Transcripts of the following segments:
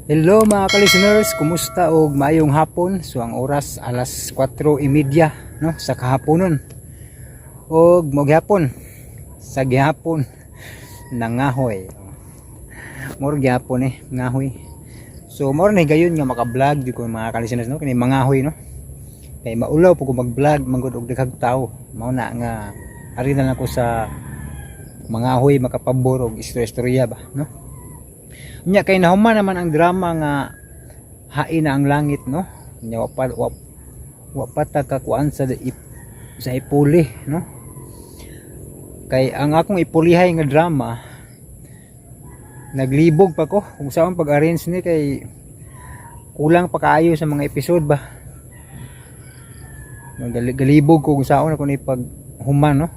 Hello mga ka-listeners, kumusta og maayong hapon? So ang oras alas 4:30 no sa kahaponon. Og magyapon sa gihapon nangahoy. Mor gyapon ngahoy. So mor na gayon nga maka-vlog di ko mga ka-listeners no kini mangahoy no. Kay maulaw po ko mag-vlog manggod og daghang tawo. Mao na nga ari na lang ko sa mangahoy makapabor og istorya ba no. Nya kay nahuman naman ang drama nga hain na ang langit no. Nya wa pa ta kakuan sa ipuli no. Kay ang akong ipulihay nga drama naglibog pa ko kung saan pag-arrange ni kay kulang pa kaayo sa mga episode ba. Galibog ko kung saan ako ni pag human no.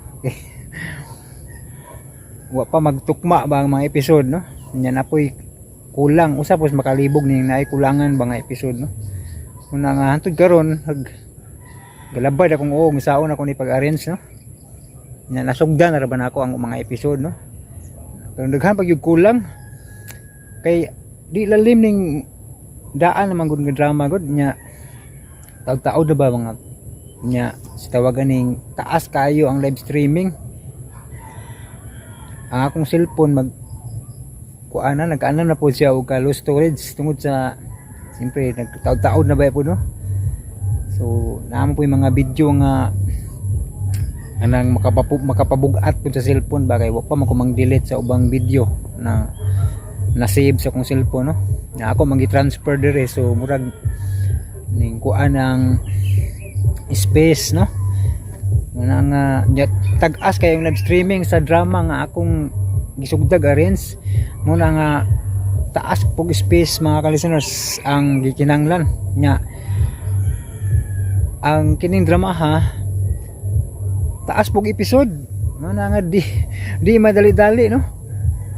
Wa pa magtukma ba ang mga episode no. Nya napoy kulang usap pos makalibog ning naay kulangan ba nga episode no. Una nga hantod karon galabad akong og saon ako ni pag-arrange no. Nya nasugdan ra ba nako ang mga episode no. Pero daghan pag yung kulang kay di lalim ning daan naman gud nga drama gud nya taud-taud na ba mga nya sa tawagan ning taas kayo ang live streaming. Ang akong cellphone kuana nag-anan na po siya og low storage tungod sa siyempre nagtaod-taod na ba po no. So naamo po yung mga video nga anang makapabugat po sa cellphone ba kay wa pa man ko mang-delete sa ubang video na save sa akong cellphone no. Na ako mangi-transfer dire so murag ning kuan ang space no. Nang tag-as kay yung live streaming sa drama nga akong gisugdag arrange muna nga taas pog space mga ka-listeners ang gikinanglan nya ang kining drama ha taas pog episode muna nga di madali-dali no.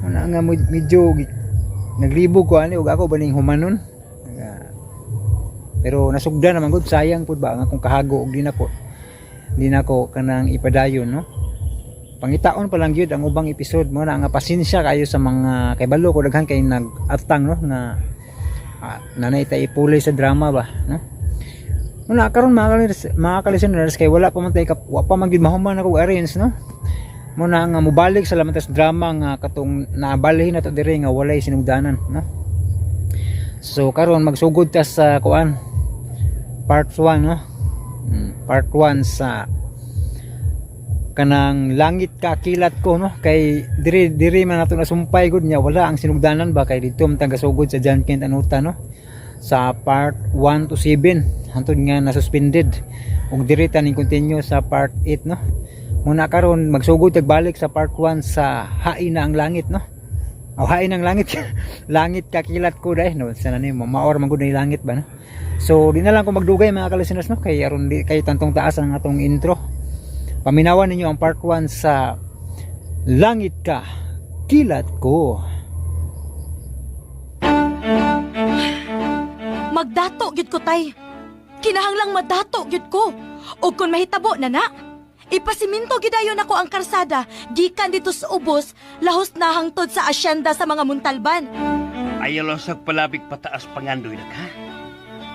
Muna nga medyo naglibog ko ani ug ako baning humanon pero nasugdan naman gud sayang pud ba ang akong kahago og di nako kanang ipadayon no. Pangitaon pa lang gyud ang ubang episode mo na nga pasensya kayo sa mga kay balo ko daghan kay nag-atang no na nanay ta ipulay sa drama ba no. Muna karon mga ka-listeners kay wala pa man tay wa pa man gyud mahuman ako arrange no. Muna nga mobalik sa laman tas drama nga katong nabalhin nato dire nga walay sinugdanan no. So karon magsugod ta sa kuan part 1 no. Part 1 sa kanang langit ka kilat ko no kay diri man nato nasumpay gud nya wala ang sinugdanan ba kay dito man tagasugod sa John Kent Anuta no sa part 1 to 7 hantod nga na suspended ug diri ta ning continue sa part 8 no. Muna karon magsugod tagbalik sa part 1 sa hain na ang langit no. Aw hain ang langit langit ka kilat ko dai no sa nani maor man gud ni langit ba no. So di na lang ko magdugay mga ka-listeners no kay aron di kay tantong taas ang atong intro. Paminawan ninyo ang part 1 sa langit ka kilat ko. Magdato gyud ko tay. Kinahanglang madato gyud ko. Ug kun mahitabo na ipasiminto gidayon ako ang karsada gikan dito sa ubos lahos na hangtod sa asyenda sa mga muntalban. Ayaw lang sa palabig pataas pangandoy na ka.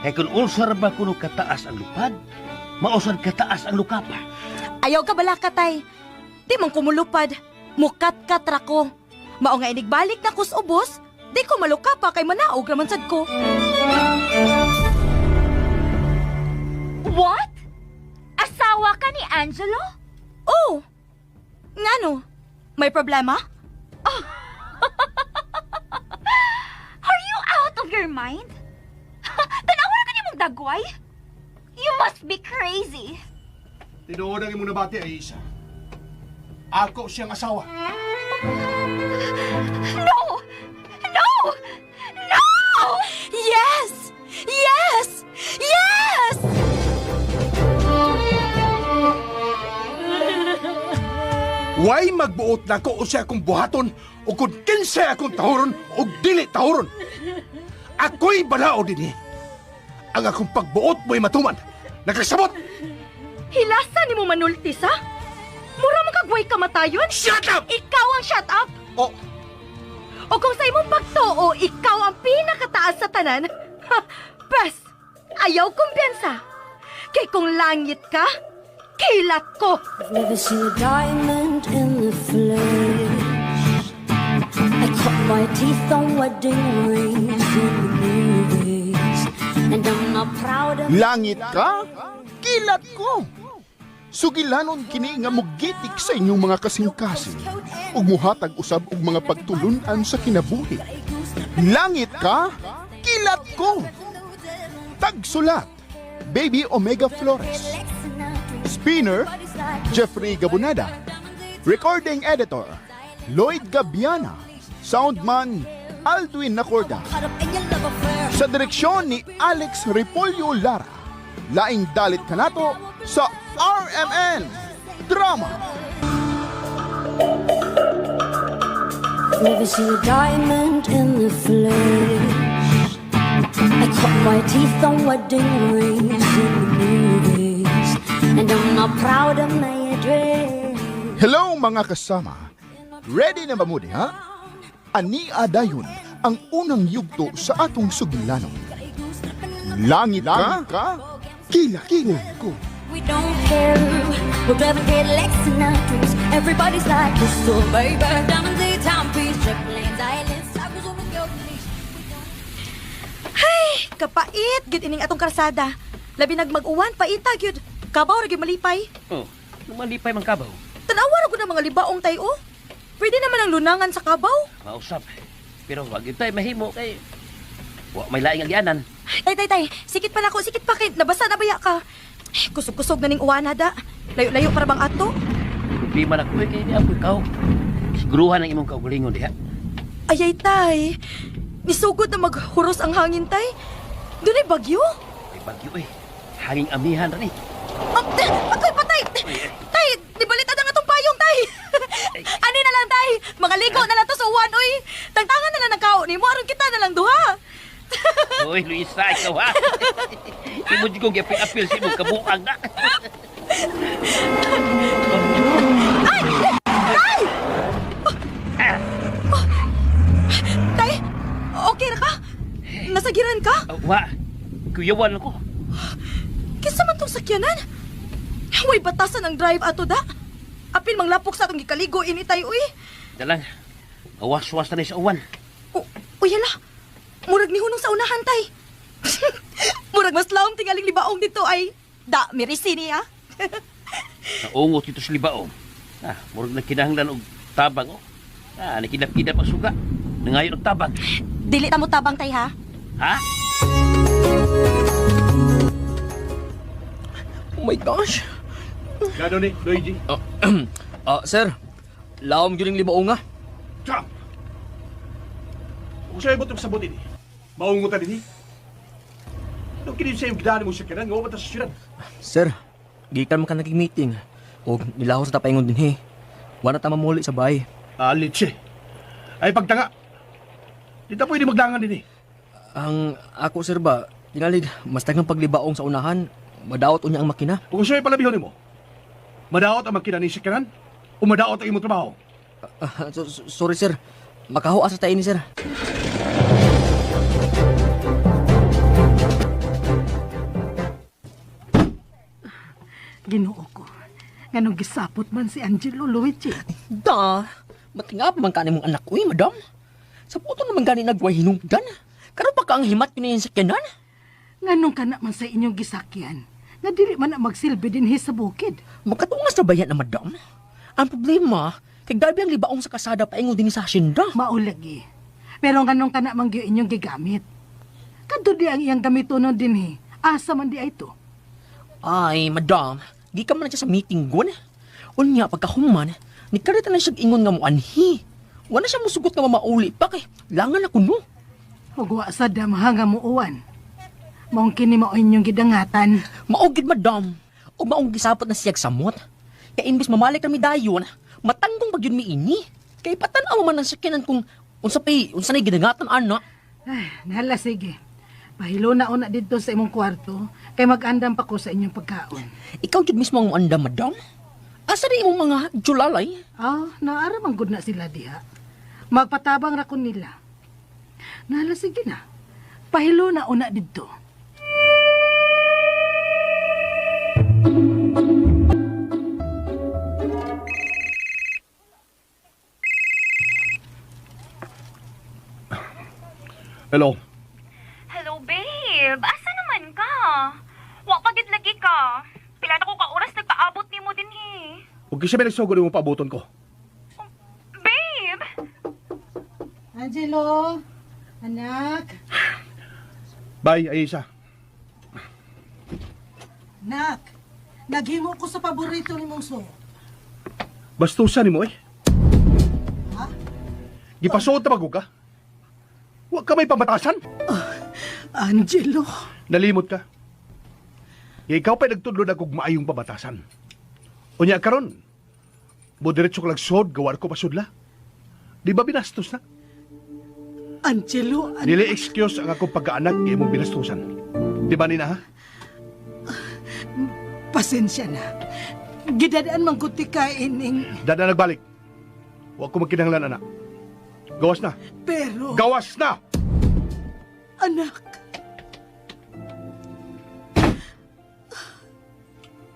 Kaya kung ulsar ba kuno kataas ang lupad, mausad kataas ang lukapa. Ayaw ka bala ka tay. Di man kumulupad. Mukat-kat ra ko. Mao nga inigbalik na kus ubos, di ko maluka pa kay manaog raman sad ko. What? Asawa ka ni Angelo? Oh! Ngano? May problema? Oh. Are you out of your mind? Tanawa ka niya mong dagway? You must be crazy. Tinuod ang imong nabati ay isa. Ako siyang asawa. No! No! No! Yes! Yes! Yes! Way magbuot na ko o siya akong buhaton o kung kinsa akong tahuron o dili tahuron. Ako'y balao din ang akong pagbuot mo'y matuman. Nagkasabot! Hilasa ni mo manultis ha? Mura makagway kamatayon? Shut up! Ikaw ang shut up! Oh, O kung sa imong pagtuo, ikaw ang pinakataas sa tanan, ha, bas, ayaw kumpiyansa. Kay kung langit ka, kilat ko. Never seen a diamond in the flesh. I cut my teeth on wedding rings in the movies, and I'm not proud of. Langit ka? Kilat ko! Sugilanon kini nga mugitik sa inyong mga kasing-kasing ug muhatag usab og mga pagtulunan sa kinabuhi. Langit ka? Kilat ko! Tagsulat, Baby Omega Flores. Spinner, Jeffrey Gabonada. Recording Editor, Lloyd Gabiana. Soundman, Aldwin Nacorda. Sa direksyon ni Alex Repolyo Lara. Laing dalit kanato sa RMN Drama. Never seen a diamond in the flesh. I cut my teeth on wedding rings in the movies, and I'm not proud of my address. Hello mga kasama. Ready na ba mo ha? Ani adayon ang unang yugto sa atong sugilanon. Langit ka? Kila ko. We don't care. We're driving Cadillacs and Nitros. Everybody's like this, so baby. Diamonds, daytime peace, jet planes, islands, cycles on the Gulf Police. Ay, kapait, gid ining atong karsada. Labi nagmag-uwan, paita, gyud. Kabaw, ra gyud malipay. Oh, lumalipay man kabaw. Tanawa ra ko na mga libaong tayo. Pwede naman ang lunangan sa kabaw. Mausap. Pero wag yun tayo mahimo kay... Wa may laing agyanan. Tay. Sikit pa na ko, sikit pa kay nabasa na baya ka. Kusog-kusog na ning uwan hada. Layo-layo para bang ato? Problema na ko kay di ako ikaw. Siguruhan ang imong kaugalingon diha. Ayay, tay. Nisugod na maghuros ang hangin, tay. Doon ay bagyo. May bagyo Hanging amihan ra ni. Ako'y patay. Tay, nibalita na nga tong payong, tay. Ani na lang, tay. Magaligo na lang to sa uwan, uy. Tangtangan na lang ng kao ni mo. Aron kita na lang duha. Hoy, Luisa, ikaw ha. Imo di kong apil sa imong kabuang na. Tay, okay na ka? Nasagiran ka? Wa, kuyawan ako. Kinsa man tong sakyanan? Way batasan ang drive ato da. Apil manglapok sa atong gikaligo ini tay uy. Dalang, awas-was na sa uwan. Uyala. Murag ni hunong sa unahan tay. Murag mas laom tingaling libaong dito ay da mirisi niya. Naungot ito sa libaong. Murag na kinahanglan og tabang nakidap-kidap ang suga. Nangayon og tabang. Dili ta mo tabang tay ha. Ha? Oh my gosh. Gano ni, Luigi? Sir, laom yun yung libaong nga. Cham! Kung sa'yo mo itong sabot ini, maungutan ini. Anong kinid sa'yo gidaan mo siya kanan, nga sa syuran? Sir, gikan man ka naging meeting. O nilahos na tapaingon din Wala ta mamuli sa bahay. Litsi. Ay, pagtanga. Di ta pwede magdangan din Ang ako sir ba, tinalig, mas tagang paglibaong sa unahan, madaot unya ang makina. Kung sa'yo palabihon mo, madaot ang magkina ni siya kanan, o madaot ang imong trabaho. Sorry sir, makaho asa tayo ni sir. Ginoo ko. Nganong gisapot man si Angelo Luigi. Da, matingap man ka mong anak ko madam. Sa puto naman gani nagway hinungdan. Karon pa ka ang himat ko na yung sakyanan. Nganong ka na man sa inyong gisakyan. Nga dili man na magsilbi din sa bukid. Makatungas na bayan na madam. Ang problema, kay gabi ang libaong sa kasada paingon din sa asyenda. Maulagi. Pero nganong ka na mangyo inyong gigamit. Kadto di ang iyang gamitonon din Asa man di ay to. Ay, madam, di ka man na siya sa meeting gun. Unya, pagkahuman, ni karita na siya ingon nga mo anhi. Wala siya musugot nga mamauli pa kay langan ako no. Hugwa sa damha nga muuwan. Maong kini mao inyong gidangatan. Maugid madam, o maong gisapot na siyag samot. Kaya imbis mamalik kami dayon, matanggong pag yun mi ini. Kay patanaw man ang sakyanan kung unsa na gidangatan ana. Ay, nahala sige. Pahilo na una dito sa imong kwarto, kay mag-andam pa ko sa inyong pagkaon. Ikaw jud mismo ang anda, madam. Asa rin imong mga julalay? Naaramang good na sila diha. Magpatabang ra ko nila. Nala, sige na. Pahilo na una dito. Hello. Hello, babe. Asa naman ka? Wa pagid lagi ka. Pila na ko ka oras nagpaabot nimo dinhi. Huwag kasi may nagsugod mo paabuton ko. Babe! Angelo, anak. Bye, Aisha. Nak, naghimo ko sa paborito ni Mongso. Bastusan ni mo eh. Ha? Gipasuot na bago ka. Huwag ka may pamatasan. Angelo. Nalimot ka. Ikaw pa'y nagtudlo na kong maayong pamatasan. Unya karon, mo diretso ka lagsod, gawar ko pasudla. Di ba binastos na? Angelo, Dili excuse ang akong pagkaanak kay imong binastusan. Di ba nina ha? pasensya na. Gidadaan man ko ti ka ining... Dada nagbalik. Huwag ko magkinahanglan, anak. Gawas na. Pero... Gawas na! Anak.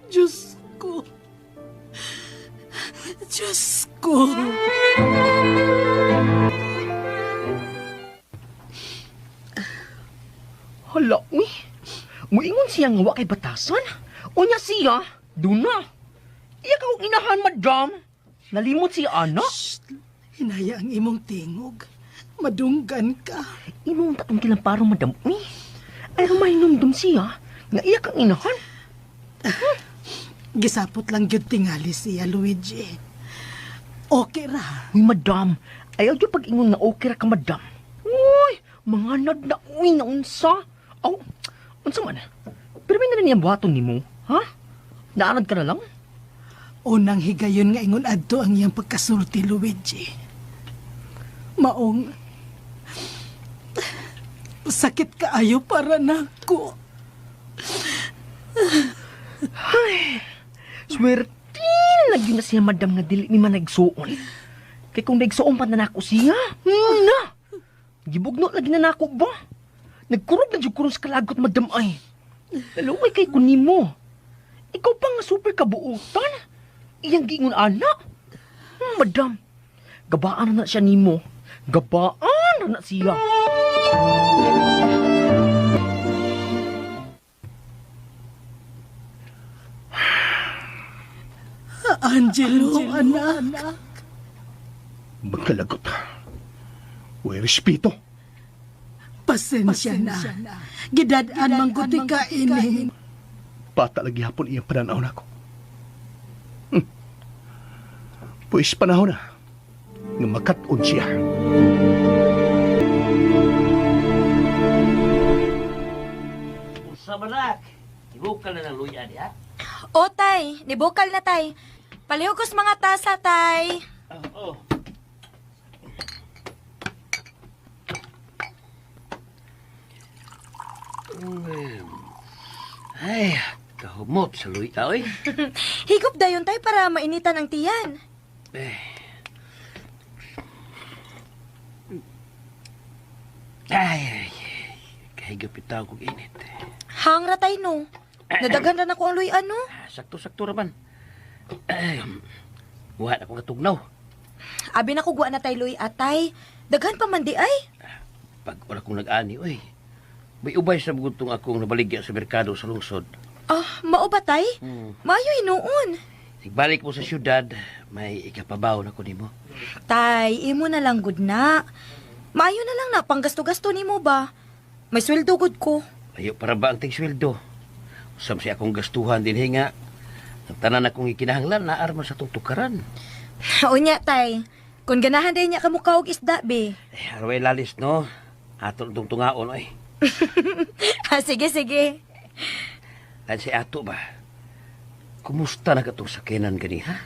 Diyos ko. Diyos ko. Hala, uy. Muingon siya nga wa kay batasan. Unya siya, doon na. Iya ka kong inahan, madam. Nalimot si Ana. Hinaya ang imong tingog. Madunggan ka. Imong tatong kilamparo, madam. Uy. Ay, mahinumdum siya. Nga iya kang inahan. Gisapot lang gyud tingali siya, Luigi. Okay ra. Uy, madam. Ayaw yung pag-ingon na okay ra ka, madam. Uy, mga na uy, na unsa. Aw, unsa man. Pero may na rin yung buhaton ni mo, ha? Naanad ka na lang? Unang higayon nga ingon adto ang iyang pagkasulti, Luigi. Maong sakit kaayo para nako. Ay, swerte lagi na siya, madam, nga dili ni man nagsuon. Kay kung nagsuon pa na nako siya, na. Gibugno lagi na nako ba? Nagkurog na dyan kurong sa kalagot, madam, ay. Lalaway kay kunimo. Ikaw pa nga super kabuutan. Iyang giingon, anak. Madam, gabaan na siya nimo. Gabaan na siya. Angelo, anak. Magkalagot. Uy, respeto. Pasensya na. Gidadaan man ko ti ka ining. Bata lagi hapon iyang pananaw na ako. Pues panahon na nga makat-on siya. Sa banak, ibukal na ng luya niya. O, tay. Nibukal na, tay. Palihugos mga tasa, tay. Oo. Ay, kahumot sa luya, oy. Higop dayon, tay, para mainitan ang tiyan. Ay, kahigap itaw kong init. Hangra, tay, no. Nadaghan na ako ang luyan, no. Sakto-sakto raman. Buhat akong katugnaw. Abi na kugwa na tay, luy, atay. Daghan pa man di ay. Pag wala kong nag-ani, oy. May ubay sa bugutong akong nabaligya sa merkado sa lungsod. Ah, mao ba tay? Mayo hinuon. Igbalik mo sa syudad, may ikapabaw na ko nimo. Tay, imo na lang gud na. Mayo na lang na panggasto-gasto nimo ba? May sweldo gud ko. Ayo para ba ang ting sweldo? Usam siya akong gastuhan din hinga. Ang tanan akong ikinahanglan na arma sa tutukaran. Unya tay, kung ganahan day niya kamukha og isda be. Arway lalis no. Ato itong tungaon oy. Sige, sige. At si ato ba? Kumusta na katong sakinan gani ha?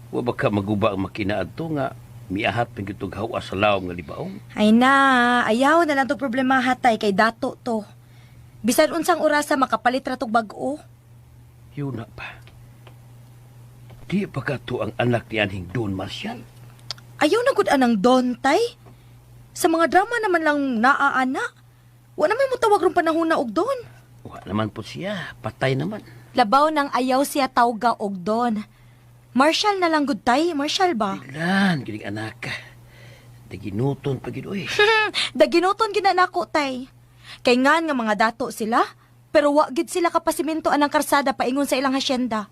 Wa ba ka maguba ang makina adto nga miahat pang gitog hawa sa lawom nga libaong? Ay na, ayaw na lang to problema hatay kay dato to. Bisan unsang orasa makapalit ra tog bag-o. Yun na pa. Di pa ka to ang anak ni Anhing Don Marcial? Ayaw na gud anang don, tay. Sa mga drama naman lang naaana. Wa na may mutawag ron panahon na og don. Wa naman po siya. Patay naman. Labaw nang ayaw siya tawga og don. Marshall na lang gud, tay. Marshall ba? Ilan, gining anak ka. Daginuton pa gid oy. Daginuton ginanako, tay. Kay ngan nga mga dato sila, pero wa gid sila kapasiminto anang karsada paingon sa ilang hasyenda.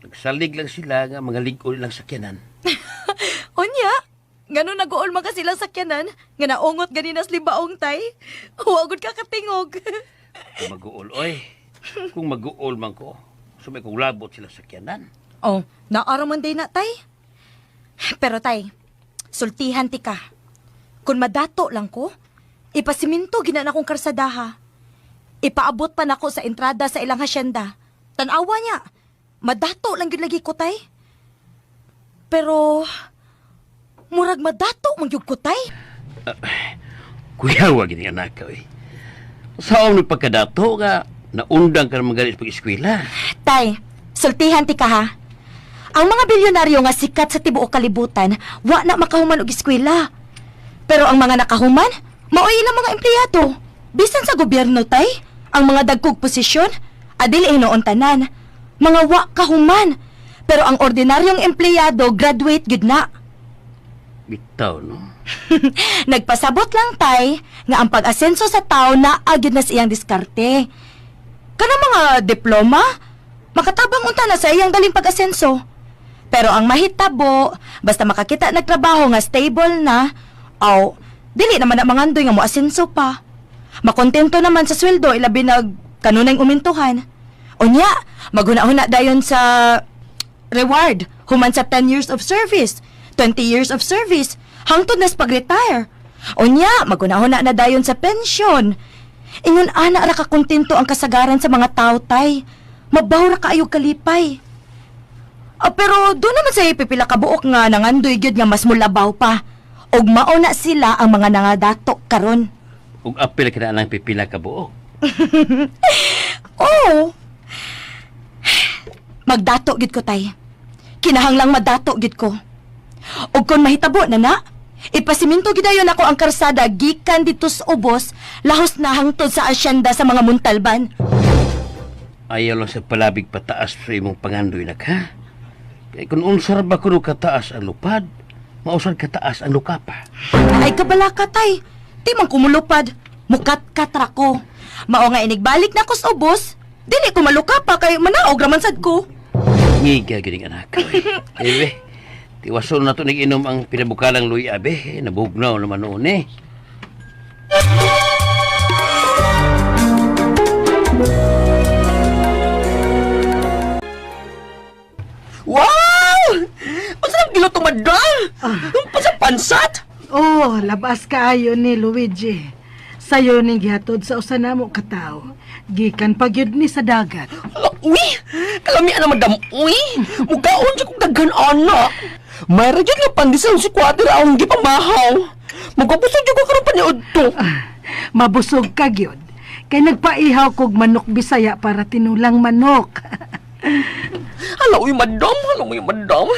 Nagsalig lang sila nga mga ligol lang sakyanan. Unya, ngano naguol man ka silang sakyanan, nga naungot ganinas libaong, tay. Wa gud ka katingog. Kung mag-uol, oy. Kung mag-uol man ko, sumay kong labot sila sakyanan. Oh, naaraman day na, tay. Pero, tay, sultihan ti ka. Kung madato lang ko, ipasiminto gina na kong karsadaha. Ipaabot pa nako sa entrada sa ilang hasyenda. Tanawa niya, madato lang yun lagi ko, tay. Pero, murag madato man yun ko, tay. Kuya, wag ini anak ka, oy. Saan mo pagkadato nga, naundang ka naman galit pag-eskwela. Tay, sultihan ti ka, ha? Ang mga bilyonaryo nga sikat sa tibuok kalibutan, wa na makahuman og eskwela. Pero ang mga nakahuman, maoy ilang mga empleyado. Bisan sa gobyerno, tay, ang mga dagkog posisyon, adili noon tanan. Mga wa kahuman. Pero ang ordinaryong empleyado, graduate gud na. Bitaw, no? Nagpasabot lang, tay, nga ang pag-asenso sa tao na agad na sa iyang diskarte. Kana mga diploma, makatabang unta na sa iyang daling pag-asenso. Pero ang mahitabo, basta makakita nagtrabaho nga stable na, aw, dili naman na mangandoy nga mo asenso pa. Makontento naman sa sweldo, ilabi nag kanunay umintuhan. Unya, maghuna-huna dayon sa reward, human sa 10 years of service, 20 years of service, hangtod nas pag-retire. Unya, maghuna-huna na dayon sa pensyon. Ingon ana ra kakontento ang kasagaran sa mga tao, tay. Mabaw ra kaayog kalipay. Pero doon naman sa ipipila ka buok nga nangandoy gyud nga mas mulabaw pa. Og mauna sila ang mga nangadato karon. Ug apil ka na lang pipila ka buok. Oh. Magdato gyud ko, tay. Kinahanglang madato gyud ko. Og kon mahitabo na, ipasiminto gidayon ako ang karsada gikan dito sa ubos, lahos na hangtod sa asyenda sa mga muntalban. Ayaw lang sa palabig pataas sa imong pangandoy nak, ha? Kaya kung unsar ba kuno kataas ang lupad, mausar kataas ang lukapa. Ay kabala ka, tay. Di man kumulupad. Mukat-kat ra ko. Mao nga inigbalik na ko sa ubos. Dili ko maluka pa kay manaog raman sad ko. Ngiga gining anak ko. Ewe, tiwason na to nag-inom ang pinabukalang luy abe. Nabugnaw naman noon eh. Wow! Masarap gilotong madam! Yung pansat! Oh, labas kaayo ni Luigi. Sayo ning gihatod sa usa namo ka tawo. Gikan pagyud ni sa dagat. Ala, uy! Kalamian na madam, uy! Mugaon siya kong daghan anak. Mayroon dyan nga pandisang si Quadra ang gipamahaw. Magpapusog dyan ko karoon pa niya to. Mabusog ka gyud. Kay nagpaihaw kog manok Bisaya para tinulang manok. Hala, uy, madam. Hala, uy, madam.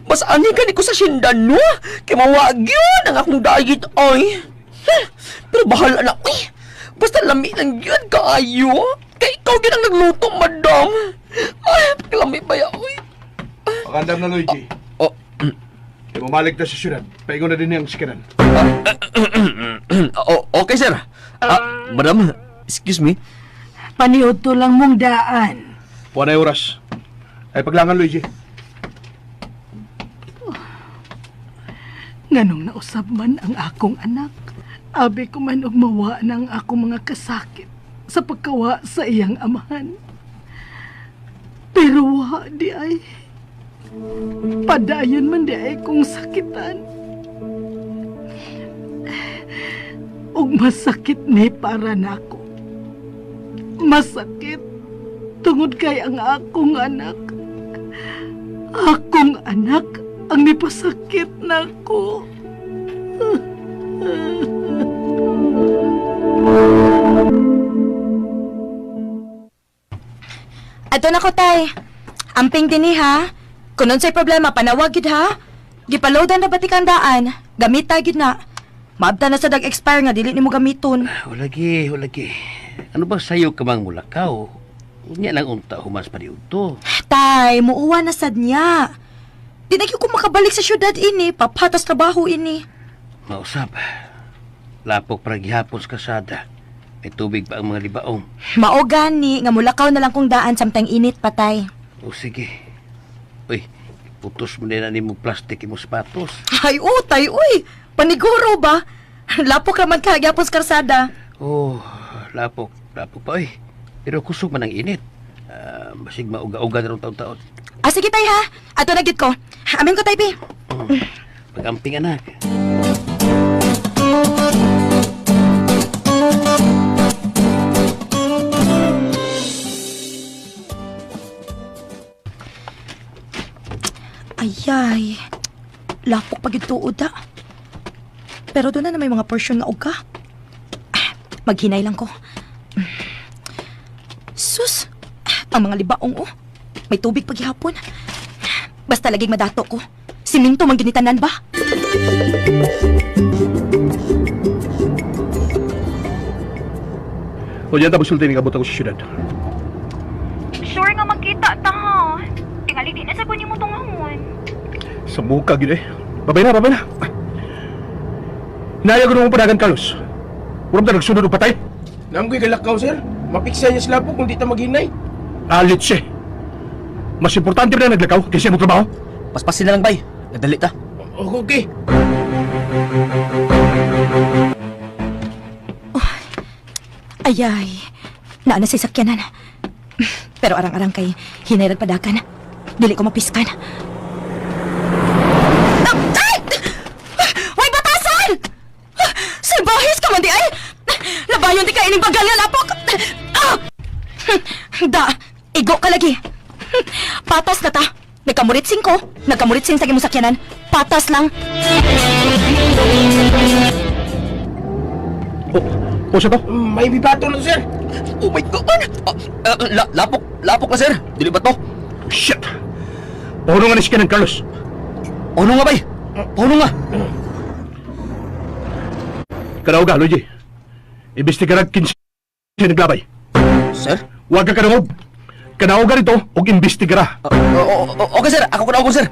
Mas ani gani ko sa sindan, no? Kaya mawag yun ang akong diet, ay. Pero bahala na, uy. Basta lami lang yun, kaayo. Kaya ikaw yun ang nagluto, madam. Ay, lami ba yan, uy? Magandang na, Luigi. Oh, Kaya mamalig na sa syudad. Paingon na din niyang sikanan. okay, sir. Madam, excuse me. Paniod to lang mong daan. Puwan ay oras. Ay paglangan, Luigi. Nganong nausab man ang akong anak. Abi ko man og mawa ng akong mga kasakit sa pagkawa sa iyang amahan. Pero wa di ay. Padayon man di ay kong sakitan. Og masakit ni para nako. Masakit tungod kay ang akong anak. Akong anak ang nipasakit nako. Ato na ko, tay. Amping din ha. Kung sa'y problema, panawag yun ha. Gipaloadan na batik ang daan. Gamita gid na. Maabta na sa dag-expire nga dili nimo gamiton. Hulagi. Ano ba sayo ka mang mulakaw? Unya lang unta humas pa diudto. Tay, muuwa na sad niya. Di na gyud ko makabalik sa syudad ini, papatas trabaho ini. Mausap. Lapok para gihapon sa kasada. May tubig pa ang mga libaong. Mao gani nga mulakaw na lang kung daan samtang init patay. O sige. Uy, putos mo na ni mo plastic imong sapatos. Ay, utay, uy! Paniguro ba? Lapok naman kagyapon sa karsada. Oh, lapok pa uy. Pero kusog man ang init. Basig mauga-uga na rin taon-taon. Ah, sige tay ha. Ato na gid ko. Amin ko tay, pi. Pag-amping anak. Ayay. Lapok pag ituod da. Pero doon na may mga portion nga uga. Maghinay lang ko. Sus! Ang mga libaong oh. May tubig paghihapon. Basta laging madato ko. Siminto mang ginitanan ba? O diyan tapos sulti nga abot ako sa syudad. Sure nga magkita ta ha. Tingali di na sa kunin mo tungahon. Sa muka gid eh. Babay na. Naya ko nung panagan, Carlos. Huwag na nagsunod o patay. Naam ko'y kalakaw, sir. Mapiksa niya sila po kung di ta maghinay. Alit siya. Mas importante ba na naglakaw kaysa mo trabaho? Paspasin na lang, bay. Nadali ta. Okay. Ayay. Naana sa sakyanan. Pero arang-arang kay hinay padakan. Dili ko mapiskan. Way batasan! Salbahis ka man di ay! Labayon di ka ining bagal nga lapok! Da, igo ka lagi. Patas na ta. Nagkamuritsing ko. Nagkamuritsing sa imong sakyanan. Patas lang. O siya to? May bibato na to, sir. Oh my God! Lapok na, sir. Dili ba to? Shit! Pahuno nga na siya ng Carlos. Pahuno nga, bay. Pahuno nga. Kanaw ka, Luigi. Imbestigaran kinsa naglabay. Sir? Huwag ka kanangog. Kanaw ka rito o imbestigara. Okay, sir. Ako ko, sir.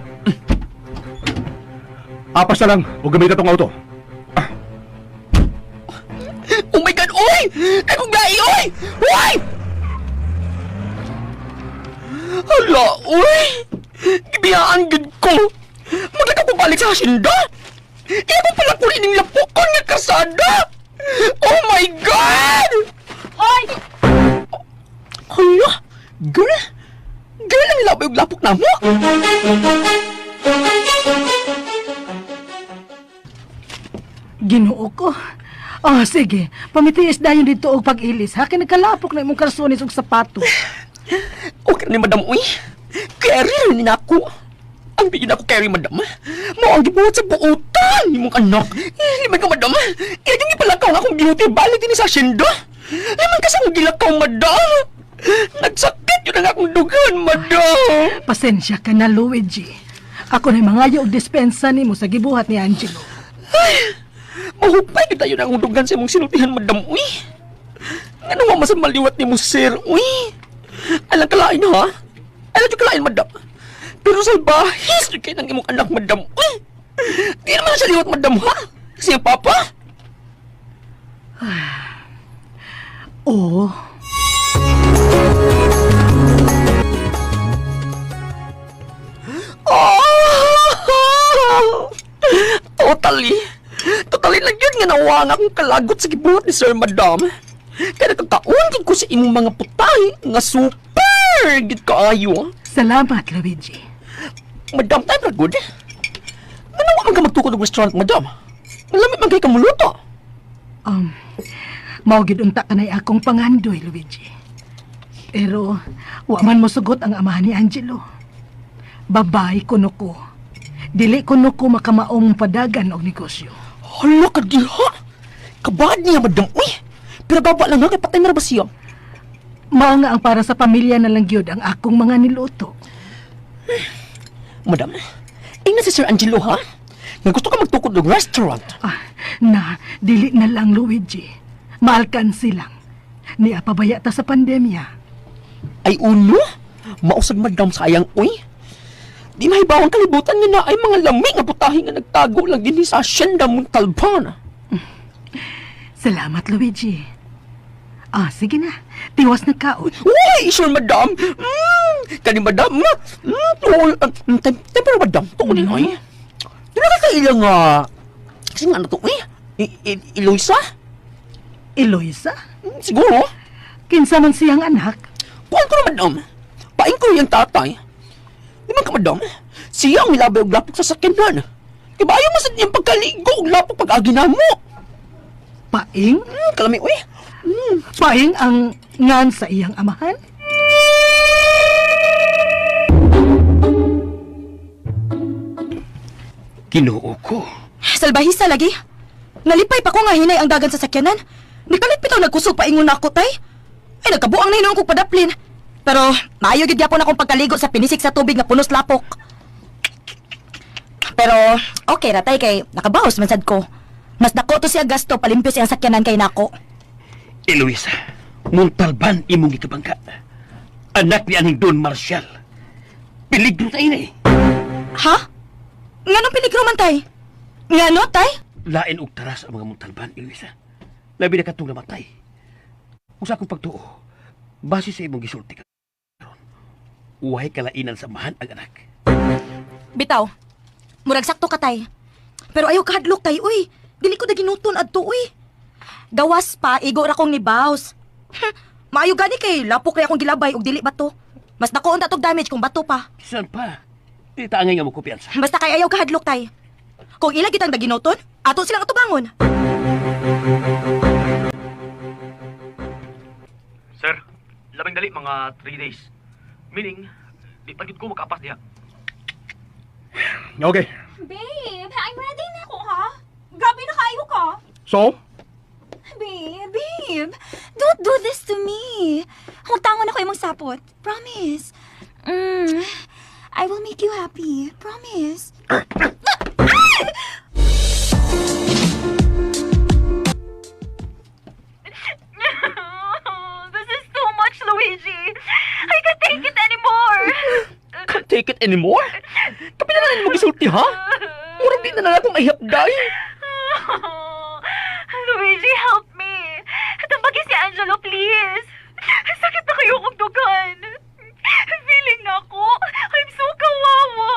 Apas na lang o gamit na tong auto. Oh my God! Uy! Kagong gai, uy! Uy! Hala, uy! Gibiyaan gud ko! Maglaga ko balik sa hasinda! Kaya ko pala kunin ng lapokon nga kasada! Oh my God! Hoy! Hala! Girl! Girl ang ilapay yung lapok na mo! Ginoo ko. Oh, sige. Pamitiis dayon dito og pag-ilis. Hakin nagkalapok na imong kalsones ug sapato. Okay ni madam, uy! Carry rin ako! Ang bigyan ako carry, madam. Mo ang gibuhat sa buutan ni mong anak. Liman ka, madam. Kaya ipalakaw nga akong beauty balik din sa asyenda. Liman ka sa akong gilakaw, madam. Nagsakit yun ang akong dugan, madam. Pasensya ka na, Luigi. Ako na mangayo og dispensa nimo sa gibuhat ni Angelo. Mahupay kita yun ang akong dugan sa imong sinultihan, madam, uy. Ano nga mas maliwat ni mo, sir, uy. Alang kalain, ha? Alang yung kalain, madam. Pero salbahis yun kayo ng imong anak, madam, uy. Di naman siya liwat, madam, ha? Siya, papa? Oo. Totally lang yun nga nawa nga akong kalagot sa gibuhat ni Sir Madam. Kaya nagkakaon ko sa imong mga putay nga super gid kaayo. Salamat, Luigi. Madam, tayo pra good. Ano man ka magtukod ng restaurant, Madam? Malamit man kayo kamuluto. Mao gid unta kanay akong pangandoy, Luigi. Pero wa man mo sugot ang amahan ni Angelo. Babay kuno ko. Dili kuno ko makamaong padagan og negosyo. Hala ka diha. Kabad niya, Madam. Uy, pero baba lang nga kay patay na ba siya? Mao nga ang para sa pamilya na lang gyud ang akong mga niluto. Madam, Lain na si Sir Angelo, ha? Nga gusto ka magtukod ng restaurant. Dili na lang, Luigi. Maalkansi lang. Niya pabaya ta sa pandemya. Ay uno? Mausag madam sayang, uy. Di mahibawang kalibutan nga na ay mga lami nga putahe nga nagtago lang din sa Hacienda Montalban. Salamat, Luigi. Sige na. Tiwas na kaon. Uy, sure, madam. Kani madam nga. Tempero, madam. Tuko din, uy. Di na ka ilang, kasi nga na to, uy. Eloisa? Eloisa? Siguro. Kinsa man siyang anak? Kuwan ko na, madam. Paing ko yung tatay. Di man ka, madam. Siya ang milabay og lapok sa sakyanan. Kaya ayaw masad niyang pagkaligo og lapok pag-agi na mo. Paing? Kalami, uy. Paing ang ngan sa iyang amahan? Ginoo ko. Salbahisa lagi. Nalipay pa ko nga hinay ang dagan sa sakyanan. Nikalit bitaw nagkusog paingon na ako, tay. Ay, nagkabuang na hinuong kong padaplin. Pero, maayo gid yapon akong pagkaligo sa pinisik sa tubig nga punos lapok. Pero, okay ra tay kay nakabawas man sad ko. Mas dako to siya gasto palimpyo siyang sakyanan kay nako. Eloisa, Montalban imong gikabangka. Anak ni aning Don Marcial. Peligro tayo na eh. Ha? Nganong peligro man tay? Ngano tay? Lain og taras ang mga Montalban, Eloisa. Labi na katong namatay. Usa kong pagtuo, base sa imong gisulti ka. Uwahay kalainan sa mahan ang anak. Bitaw, murag sakto ka tay. Pero ayaw kahadlok tay, uy. Dili ko na ginuton adto, uy. Gawas pa, igo ra kong nibaws. Maayo gani kay lapok kay akong gilabay og dili bato. Mas nakuon ta tog damage kung bato pa. Saan pa? Di taangay nga mo kumpiyansa. Basta kay ayaw kahadlok tay. Kung ilang kitang naginuton, ato silang atubangon. Sir, labing dali mga 3 days. Meaning, di pa gid ko makaapas diha. Okay. Babe, I'm ready na ako, ha? Grabe na kayo ka. So? Babe, don't do this to me. Hutangon ako imong sapot. Promise. I will make you happy. Promise. This is too much, Luigi. I can't take it anymore. Can't take it anymore? Kapila na lang mo gisulti, ha? Murag di na lang akong mahihapday. Luigi, help me. Tambagi si Angelo, please. Sakit na kayo kong dugan. Feeling na ako. I'm so kawawa.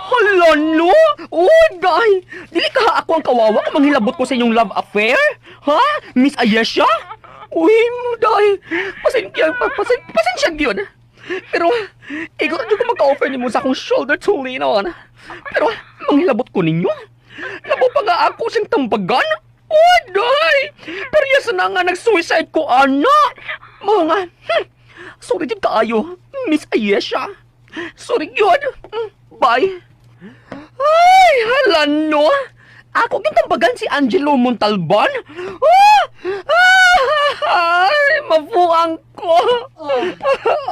Hala, no? Oh, day! Dili ka ha ako ang kawawa kung manghilabot ko sa inyong love affair? Ha? Miss Ayesha? Uy, day! Pasensya yun. Pero, ikaw na ko magka-offer niyo mo sa akong shoulder to lean on. Pero, manghilabot ko ninyo? Labo pa nga ako siyang tambagan? Oh, day! Pero yasa na nga nag-suicide ko, anak! Mga nga, sorry din kaayo, Miss Ayesha. Sorry yun. Bye. Ay, hala no. Ako gintambagan si Angelo Montalban. Ay, mabuang ko.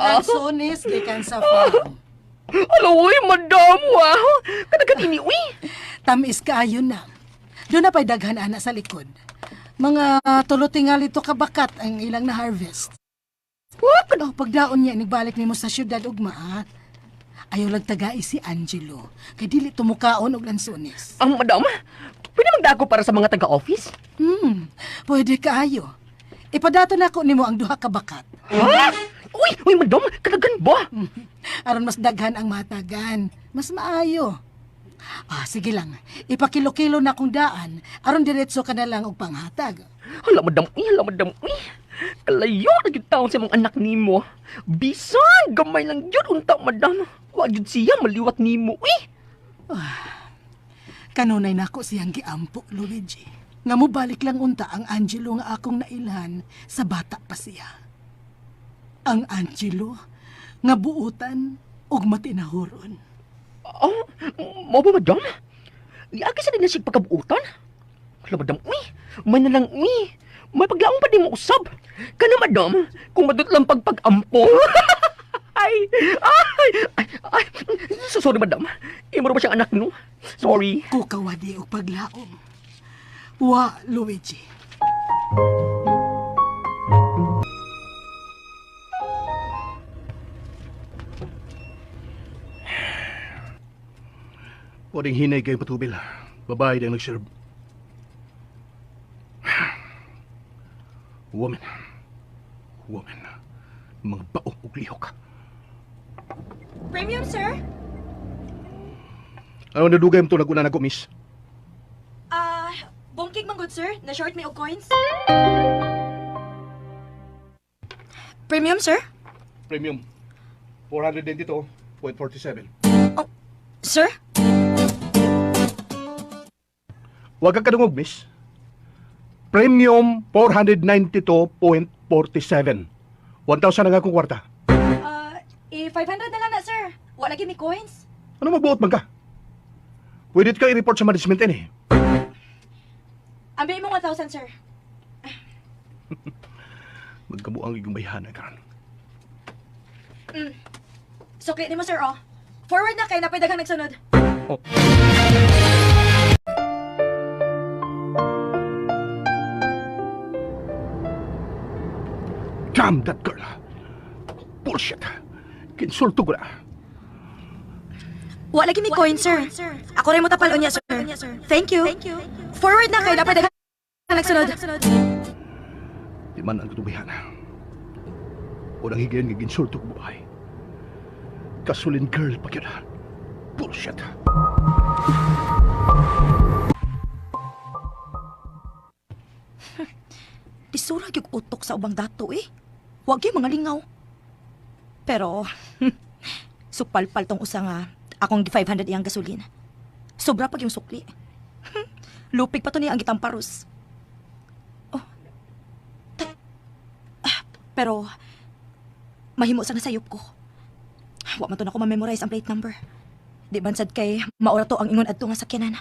Nagsunis, gikan sa farm. Aloy, madam, wow. Kadagan ini, uy. Tamis kaayo na. Doon na pa'y daghan ana sa likod. Mga tulo-tingali to kabakat ang ilang na-harvest. Kano pagdaon niya nagbalik nimo sa syudad ugma, ha? Ayaw lang tagai si Angelo. Kay dili tumukaon og lansunis. Ang madam, pwede magdako para sa mga taga-office? Pwede kaayo. Ipadato na ko nimo ang duha ka bakat. Ha? Uy, madam, kadagan ba? Aron mas daghan ang matagan. Mas maayo. Sige lang. Ipakilo-kilo na kong daan. Aron diretso ka na lang og panghatag. Hala, madam, uy. Kalayo na yung taon sa mga anak nimo. Bisan, gamay lang yun, unta, madam. Wag yun siya, maliwat nimo, uy. Kanunay na ako siyang giampo, Luigi. Nga mo balik lang unta ang Angelo nga akong nailhan sa bata pa siya. Ang Angelo nga buutan og matinahuron. Mo ba, madam? Iagi sa din na siya pagkabuutan? Hala, madam, uy. May na lang, uy. May paglaong pa din mo usab. Kana, madam, kung madut lang pagpag-ampo. Ay! Ay! Ay! Ay! Sorry, madam. Imo ba siyang anak, no? Sorry. Kukawadi o paglaom. Wa, Luigi. Pwedeng hinay kayo patubil. Babae din nag-serve. Woman. Woman. Mga baok ug lihok. Premium, sir? Ano nadugay mo ito naguna na ko, miss? Bongkig man good, sir. Na-short me og coins. Premium, sir? Premium. 492.47. Sir? Huwag ka kadungog, miss. Premium 492.47. 1,000 ang akong kwarta. 500 na lang na, sir. Wala lagi may coins. Ano magbuot man ka? Pwede ka i-report sa management eh. Ambil mo 1,000, sir. Magkabuang yung bayhana ka. Sukli ni mo, sir, oh. Forward na kay napay daghang nagsunod. Oh. Damn that girl. Bullshit. Kinsulto ko na. Wala lagi may coins, sir. Ako rin mo tapalon niya, sir. Thank you. Forward na kay napay daghang nagsunod. Di man ang tutubihan. Unang higayon ng ginsulto ko buhay. Kasulin girl pa yun. Bullshit. Isura yung utok sa ubang dato, eh. Huwag yung mga lingaw. Pero, supal-pal tong usa nga akong 500 iyang gasolina. Sobra pag yung sukli. Lupig pa to niya ang gitang parus. Oh. Pero, mahimo sa nasayop ko. Wa man to na ko ma-memorize ang plate number. Di bansad kay maura to ang ingon adto nga sakyanan.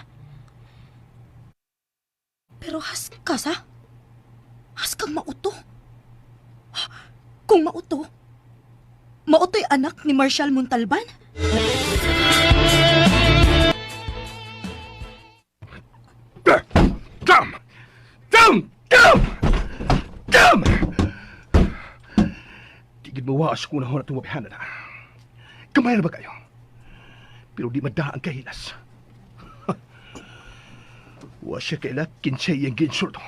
Pero haskas, ha? Haskang mauto. Kung mauto, mauto'y anak ni Marshal Montalban? Damn! Damn! Damn! Damn! Tigid mawaas ko na ho na tumabihan na. Kamay na ba kayo? Pero di madaan kahilas. Wa siya kailag kinsay ang ginsulto.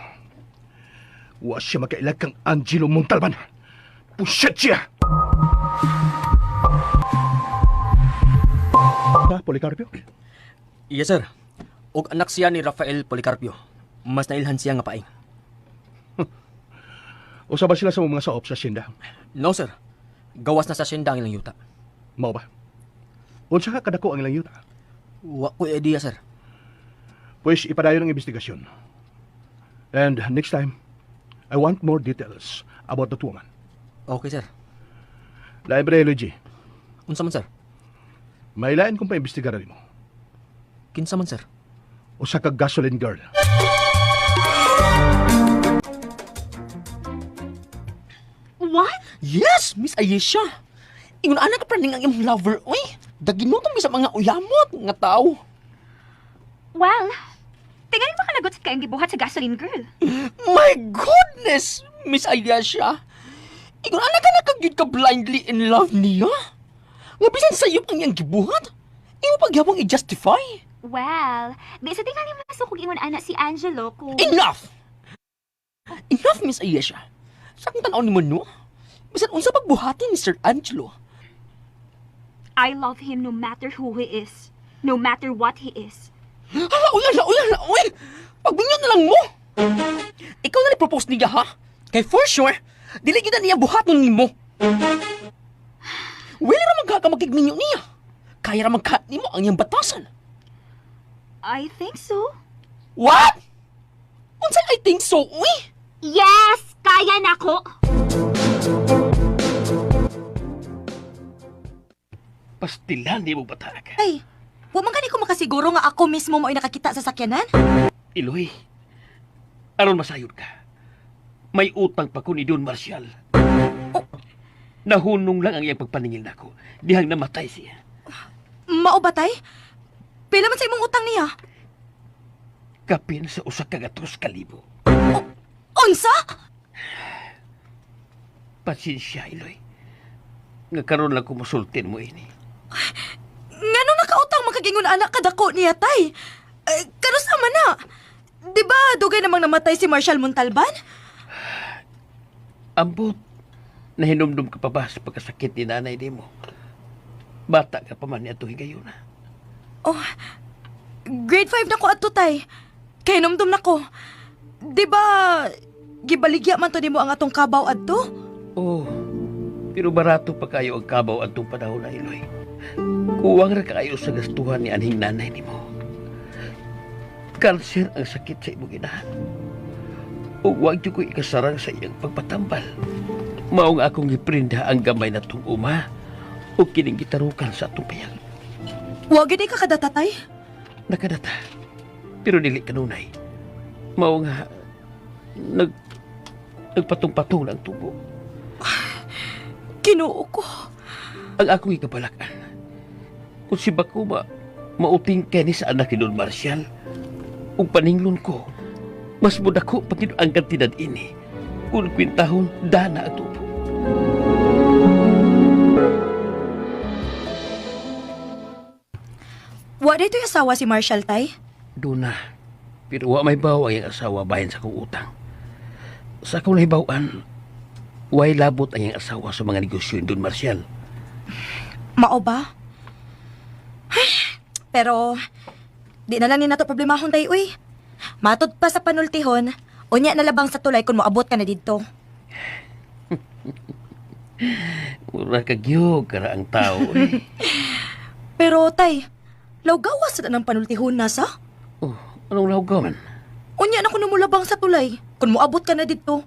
Wa siya makailag kang Angelo Montalban. Pusyat siya! Policarpio? Yes, sir. Og anak siya ni Rafael Policarpio. Mas nailhan siya nga paing. Usa ba sila sa mga saop sa sinda? No, sir. Gawas na sa sinda ang ilang yuta. Mao ba? Unsa ka kadako ang ilang yuta? Wa ko idea, sir. Pues ipadayon ang investigasyon. And next time, I want more details about that woman. Okay, sir. Librology. Unsa man, sir? May lain kong paimbestigaran mo. Kinsa man, sir? Usa ka gasoline girl. What? Yes, Miss Ayesha. Ingon anak ka praning ang imong lover, oy. Daginutong mi sa mga uyamot nga tao. Well, tingnan mo kalagot sa kayong gibuhat sa gasoline girl. My goodness, Miss Ayesha. Ingon anak ka nakagyud ka blindly in love niya. Nga bisan sayop ang iyang gibuhat. Imo pagyapong i-justify. Well, di sa tingnan mo masukog ingon anak si Angelo ko. Enough! Enough, Miss Ayesha. Sa akong tanaw ni mo, no? Bisan unsa pagbuhatin ni Sir Angelo. I love him no matter who he is. No matter what he is. Hala, uy! Pagbinyon na lang mo! Ikaw na ni-propose niya, ha? Kay for sure, dili kita niya buhaton ni mo. Wala ra magkakamagigminyo niya. Kaya ra magkat ni mo ang iyang batasan. I think so. What? Unsay I think so, uy? Yes! Kaya na ko! Pastilan di mo batag. Ay, huwag man gani ko makasiguro nga ako mismo mo ay nakakita sa sakyanan? Iloy, aron masayod ka. May utang pa ko ni Don Marcial. Nahunong lang ang iyang pagpaningil nako. Dihang namatay siya. Mao ba, tay? Pila man sa imong utang niya? Kapin sa usa ka 2,000. Unsa? Pasensya, Iloy. Nga karon lang kumusultin mo ini. Ngano nakautang makagingon anak kadako niya, tay? Kanos naman na? Di ba dugay namang namatay si Marshall Montalban? Ambot, nahinumdum ka pa ba sa pagkasakit ni nanay di mo? Bata ka pa man niya ito higayon na. Oh, grade 5 na ko ato, tay. Kaya numdum na ko. Di ba, gibaligya man to nimo ang atong kabaw adto? Oh, pero barato pa kayo ang kabaw at itong panahon na, Iloy. Kuwang ra kayo sa gastuhan ni anhing nanay ni mo. Kanser ang sakit sa imong inahan. O huwag niyo ko ikasarang sa iyang pagpatambal. Maong akong iprinda ang gamay na itong uma o kining gitarukan sa atong payag. Huwag gini ka kadatatay? Nakadata. Pero dili kanunay. Mao nga nagpatong-patong ng tubo. Kinuo ko. Ang akong ikabalakan. Kung si Bakuma mauting kani sa anak ni Don Marcial, ug paninglon ko, mas mudako pagid ang kantidad ini. Kung kwintahon, dana ang tubo. Wa dito yung asawa si Marshall, tay? Doon na. Pero wa may bawa ang asawa bayan sa kong utang. Sa akong nahibawan, way labot ang iyang asawa sa mga negosyo ni Don Marcial. Mao ba? Ay, pero, di na lang ni nato problemahon tayo, uy. Matod pa sa panultihon, unya na labang sa tulay kung moabot ka na dito. Mura kagyo, kara ang tao. Eh. Pero, tay, lawgawas na ng panultihon na sa? Oh, anong lawgawan? Unya na ko na mo labang sa tulay kung moabot ka na dito.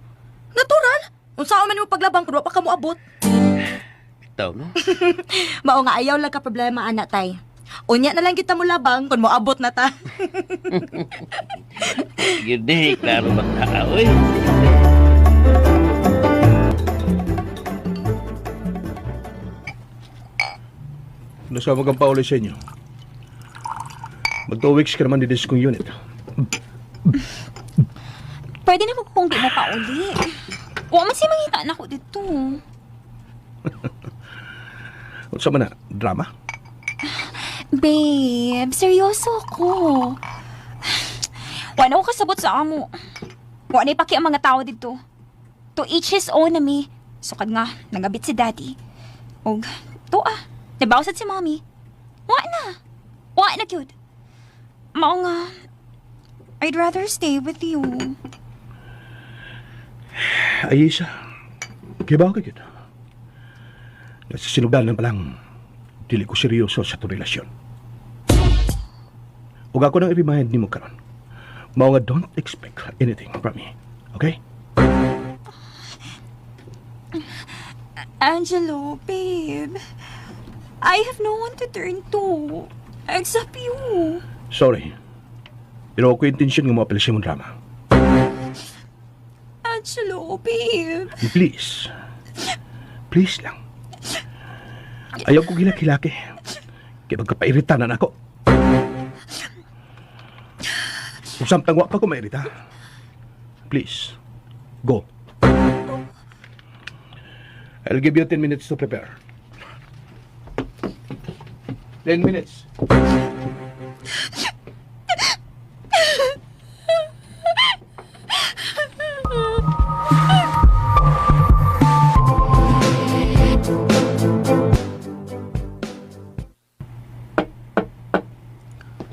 Natural, unsa man mo paglabang kung wa pa ka moabot. Bitaw, no? Mao nga ayaw lang ka problema, anak, tay. Unya na lang kita mo labang kung moabot na ta. Gede, klaro ba tao, eh? Nasama kang pauli sa inyo. Mag 2 weeks ka naman dito sa kong unit. Pwede na ko kung di mo pa uli. Huwag man siya mangita na ko dito. Unsa man na, drama? Babe, seryoso ko. Wala ko kasabot sa amo. Wala na ipaki ang mga tao dito. To each his own na mi. Sukad nga, nagabit si daddy. Og, to nabawsat si mommy. Wala na cute. Mao nga, I'd rather stay with you. Ayisa, kibaw ka yun. Nasa sinugdanan pa lang, dili ko seryoso sa itong relasyon. Huwag ako nang i-remind ni mo karon. Mao nga don't expect anything from me. Okay? Angelo, babe. I have no one to turn to. Except you. Sorry. Pero ako intensyon nga mo apel sa mong drama. Angelo, babe. Please. Please lang. Ayaw ko gilaki-laki. Kaya magkapairita na ako. Kung samtang wa pa ko mairita. Please. Go. I'll give you 10 minutes to prepare. 10 minutes.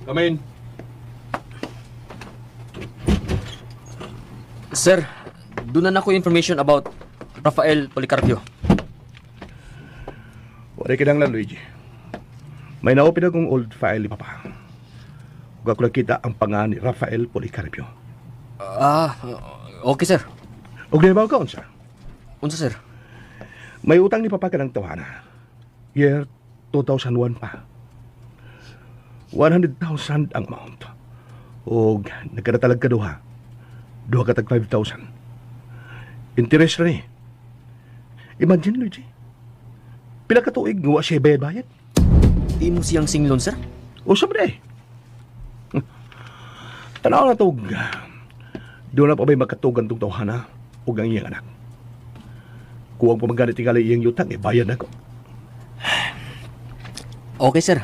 Come in. Sir, doon na ako information about Rafael Policarpio. Wala ka lang, Luigi. May naopin akong old file ni Papa. Huwag ako nakita ang pangalan ni Rafael Policarpio. Okay, sir. Huwag na ka, unsa? Unsa, sir? May utang ni Papa ka ng tawana. Year 2001 pa. 100,000 ang amount. O nagkadatalag ka duha. Duha ka tag 5,000. Interest rin eh. Imagine, Luigi. Pila ka tuig nga wa siya bayad-bayad. Imo siyang singlon, sir? O sabi tanaw na tog. Doon na pa ba'y magkatugan tong tawhana o ang iyang anak. Kuwang pamaganit tingali iyang yutang, bayad na ko. Okay, sir.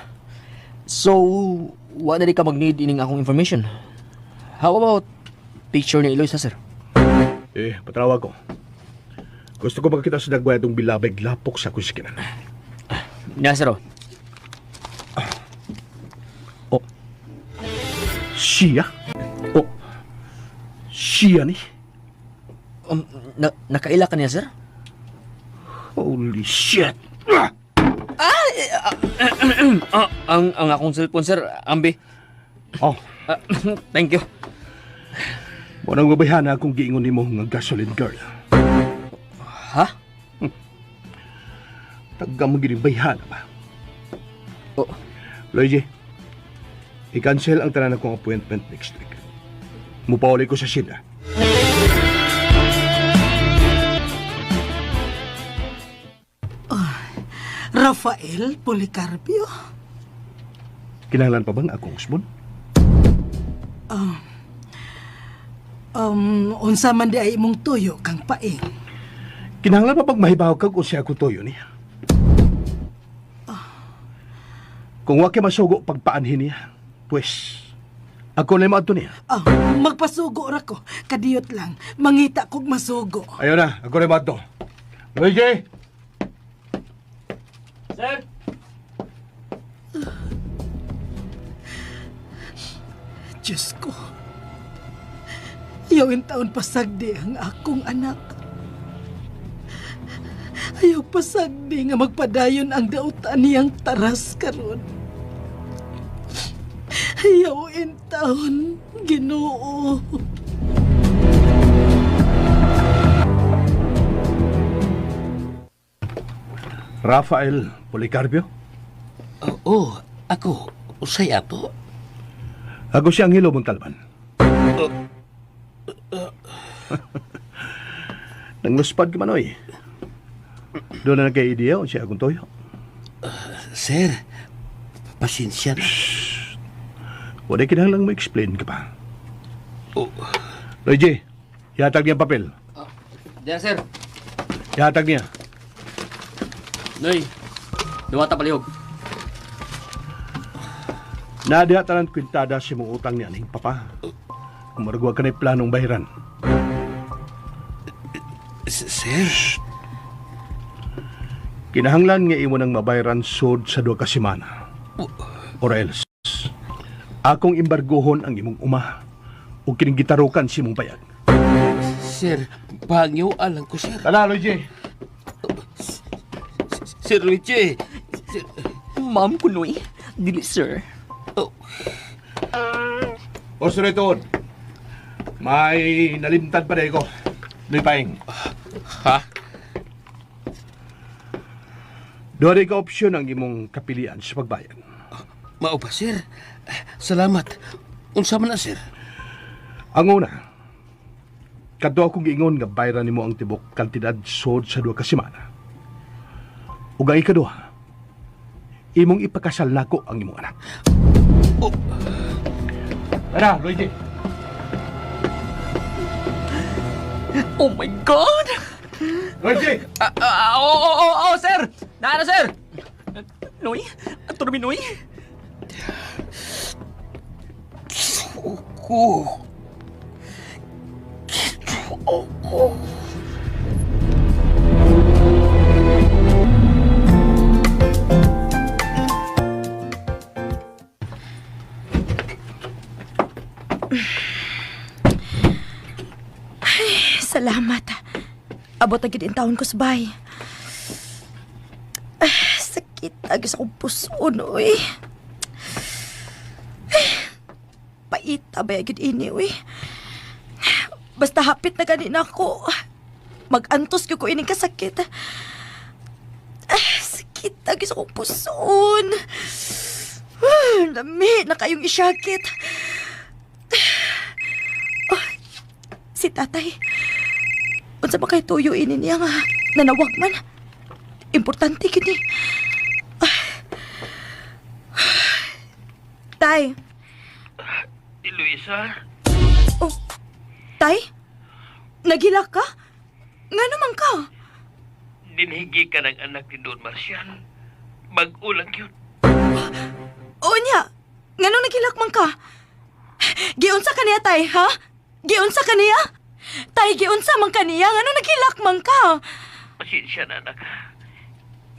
So, wala na di ka mag-need ining akong information. How about picture ni Eloisa, sir? Patrawag ko. Gusto ko makakita sa dagway itong bilabig lapok sa kusikinan. Nga, sir. Siya? Siya ni? Nakaila ka niya, sir? Holy shit! Ang akong cellphone, sir, ambi. Thank you. Munang mabayhan na akong giingon ni mo ng gasoline girl. Ha? Taga mo ginibayhan na ba? Luigi, i-cancel ang tanan akong appointment next week. Mupawali ko sa Sina. Rafael Policarpio? Kinahanglan pa bang akong usbon? Unsa man di ay imong tuyo kang paing. Kinahanglan pa pag mahibaw kag kung siya ako toyo niya. Kung waki masugo pagpaanhin niya, pues, ako na yung niya. Magpasugo ra ko. Kadiyot lang. Mangita kog masugo. Ayaw na, ako na yung Luigi! Sir! Diyos ko. Ayawin taon pasagdi ang akong anak. Ayaw pasagdi nga magpadayon ang dautan niyang taras karon. Ayawin taon, Ginoo. Rafael Policarpio? Ako. Usay ato. Ako siyang Hilo Montalban. Nang luspad ka manoy. Doon na nagka-idea o siya akong toyo. Sir, pasensya na. Wala kinahanglang ma-explain ka pa. Luigi, ihatag niya ang papel. Diyan, sir. Ihatag niya. Noy, duwata palihog. Nadiha tanan kwintada si mong utang niya ning papa. Kung maragwa ka na planong bahiran. Sir? Kinahanglan nga imo nang mabayaran sod sa 2 ka semana. Or else, akong imbargohon ang imong uma o kining gitarukan si mong bayag. Sir, bangyo alang ko, sir. Tala, Luigi. Sir Luigi. Ma'am ko, Noy. Dili, sir. O sunod, may nalimtad pa ko. Luy Paing. Ha? Doon ka opsyon ang imong kapilian sa pagbayan. Mao ba, sir? Salamat. Unsa man na, sir? Ang una, kadto akong giingon nga bayaran nimo ang tibok kantidad sod sa 2 ka semana. Ug ang ikaduha, imong ipakasal nako ang imong anak. Tara, Luigi. Oh my God! Luigi! Sir! Nara, sir! Noy? Ato namin, Noy? Salamat. Abot na gid in taon ko sa bay. Sakit agis akong puso, uy. Paita ba gid ini, uy. Basta hapit na ganin ako. Mag-antos ko ining kasakit. Sakit agis akong puson. Lami na kayong isyakit. Si tatay. Unsa ba kay tuyo ini niya nga nanawag man? Importante gid ni. Tay, Luisa, tay? Nagilak ka? Nga naman ka? dinhigi ka ng anak ni Don Marcial. Mag-ulang yun. O niya, nga nung nagilak man ka? Giunsa ka niya, tay, ha? Giunsa ka niya? Tay, giunsa man ka niya? Nga nung nagilak man ka? Pasensya na, anak.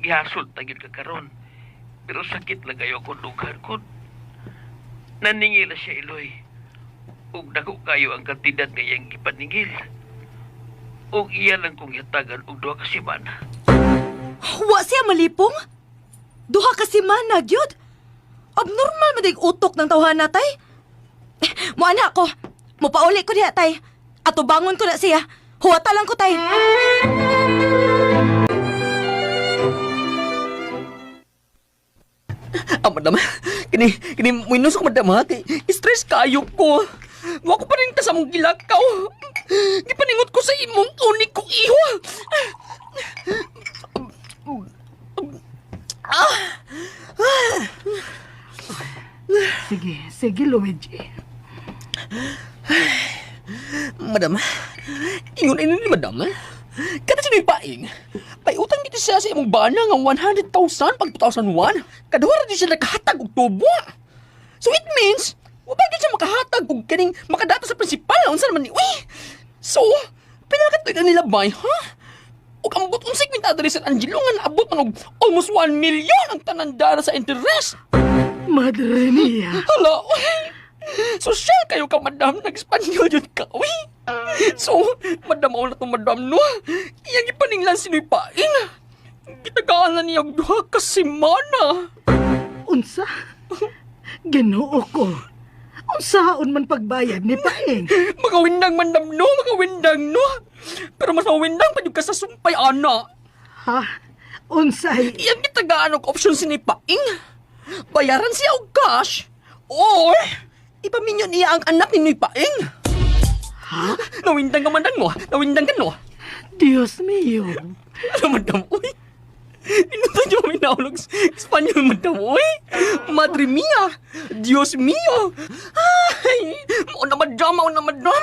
Gihasol tagil ka karon. Pero sakit lang kayo kung dugan ko. Naningil na siya, Eloy. Ug dako kayo ang kantidad ngayang gipaningil. Ug iya lang kong yatagan og 2 ka semana. Wa siya malipong? 2 ka semana, gyud? Abnormal madig utok ng tawhana, tay. Muana ko. Mupauli ko diha, tay. Ato bangon ko na siya. Huwata lang ko, tay. Madam, kini minus ko madam ha. Stress kayo ko. Wa ko pa rin ta sa mong gilakaw. Gipaningot ko sa imong unik ko iho. Sige, Luigi. Madam, ingon ini ni madam. Kada sinoy paing. Pay utang dito siya sa imong bana nga 100,000 pag 2001. Kadawara di siya nakahatag og tubo. So it means, wapag siya makahatag og kaning makadato sa prinsipal unsa naman ni. Uy. So, pinakatoy na nila bay, ha? Og ambot unsay kwinta diri sa Angelo nga naabot man og almost 1 million ang tanandara sa interest. Madre mia. Hala, uy. Social kayo ka, madam. Nag-Espanyol yun ka, uy. So, madam ako na itong madam, no? Iyang ipaninglan sino'y paing. Gitagaan na niya 2 ka semana. Unsa? Ginoo ko. Unsaon man pagbayad ni Paing? Magawindang, madam, no? Magawindang, no? Pero mas mawindang pa yung ka sa sumpay, ana. Ha? Unsay? Iyang gitagaan og option sino'y paing. Bayaran siya og cash. Or, ipaminyo niya ang anak ni Noy Paing. Ha? Nawindang ka man mo. Nawindang ka no. Diyos mio. Ano madam, uy? Inuto niyo kami naulog sa Espanyol, madam, uy? Madre mia. Diyos mio. Ay, mauna madam.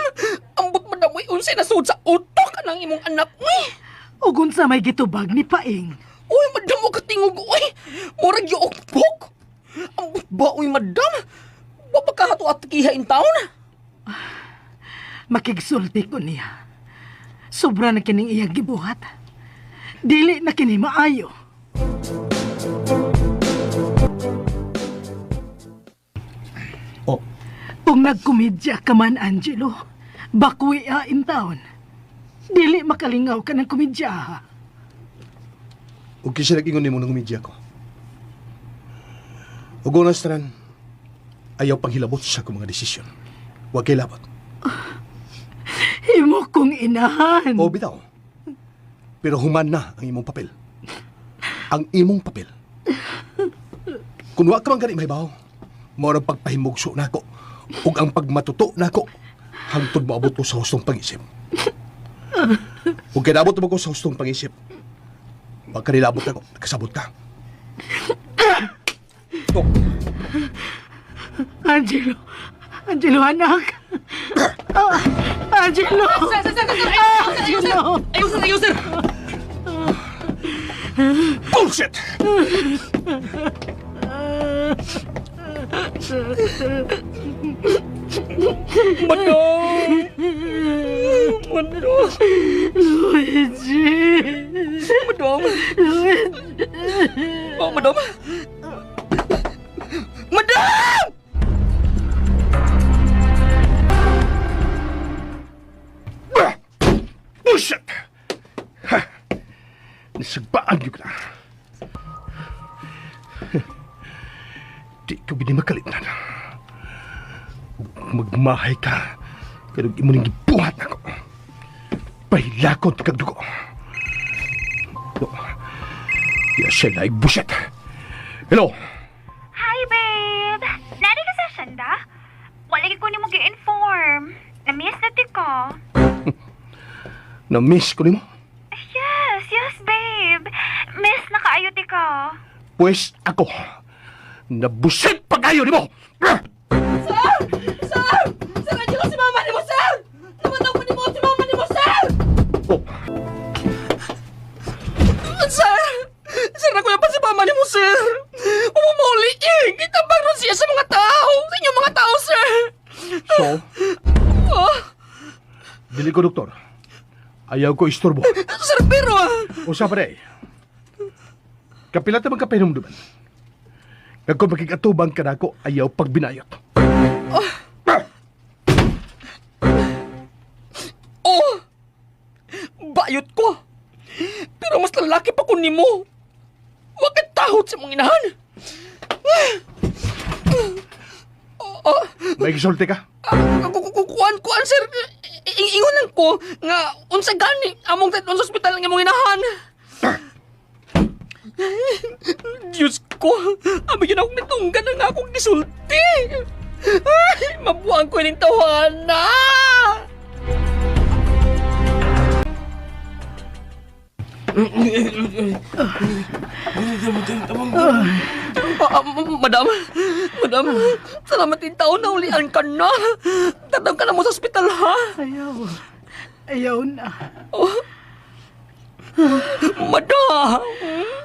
Ambot madam, uy, unsay nasud sa utok ng imong anak, uy. Ug unsa may gitubag ni Paing? Uy, madam, o katingog, uy. Murag yung okbok. Ambot ba, uy, madam? Wapagkahato at kihain taon? Makigsulti ko niya. Sobra na kining iyang gibuhat. Dili na kini maayo. Oh, Kung nagkomedya ka man, Angelo, bakwi in town. Dili makalingaw ka ng komedya, ha? huwag kasi nag-ingon ni mo ng umidya ko. Huwag unas tanan, ayaw panghilabot sa akong mga desisyon. Huwag kay labot. Imo kong inahan. O bitaw. Pero human na ang imong papel. Ang imong papel. Kung wa ka man gani mahibaw, mao ang pagpahimugso nako ug ang pagmatuto nako hangtod moabot ko sa hustong pag-isip. Ug kay naabot mo ko sa hustong pag-isip, wag ka nilabot ako, kasabot ka. Oh. Angelo, anak. Angelo! Angelo! Ayaw, sir! Bullshit! Madam! Luigi! Madam! Luigi! Oh, madam! Madam! Bullshit! Ha! Nasagbaan yun na. Di ko binimakalipnan. Magmahay ka. Pero di mo nang gibuhat na ko. Pahilakot kag dugo. No. Di siya na bullshit. Hello? Hi, babe. Nari ka sa sanda? Wala ko ni mo gi-inform. Na-miss na ti ko. Na-miss ko ni mo? Yes, babe. Miss na Pues ako, nabusit pag-ayo ni mo! Sir! Sir! Sir, Angelo, si mama ni mo, sir! Namataw pa ni mo si mama ni mo, sir! Oh, Sir! Sir, ako pa si mama ni mo, sir! Umumuli kita bang ron siya sa mga tao! Sa inyong mga tao, sir! so, Oh, dili ko doktor. Ayaw ko istorbo. sir, pero Usa pa rin. Kapila ta magkapahinumduman. Kag kung makikatubang ka na ako, ayaw pagbinayot. Oh! Bayot ko! Pero mas lalaki pa ko ni mo! Huwag ka tahot sa mga inahan! May gisulti ka? Kuan, sir! Ingon lang ko nga unsa gani among tatong sa ospital nga mong inahan! Diyos ko! Abi yun akong natunggan ang akong gisulti! Ay, mabuang ko yung tawana! Madam, salamat din taon na ulian ka na. Tatang ka na mo sa ospital, ha? Ayaw na. Madam!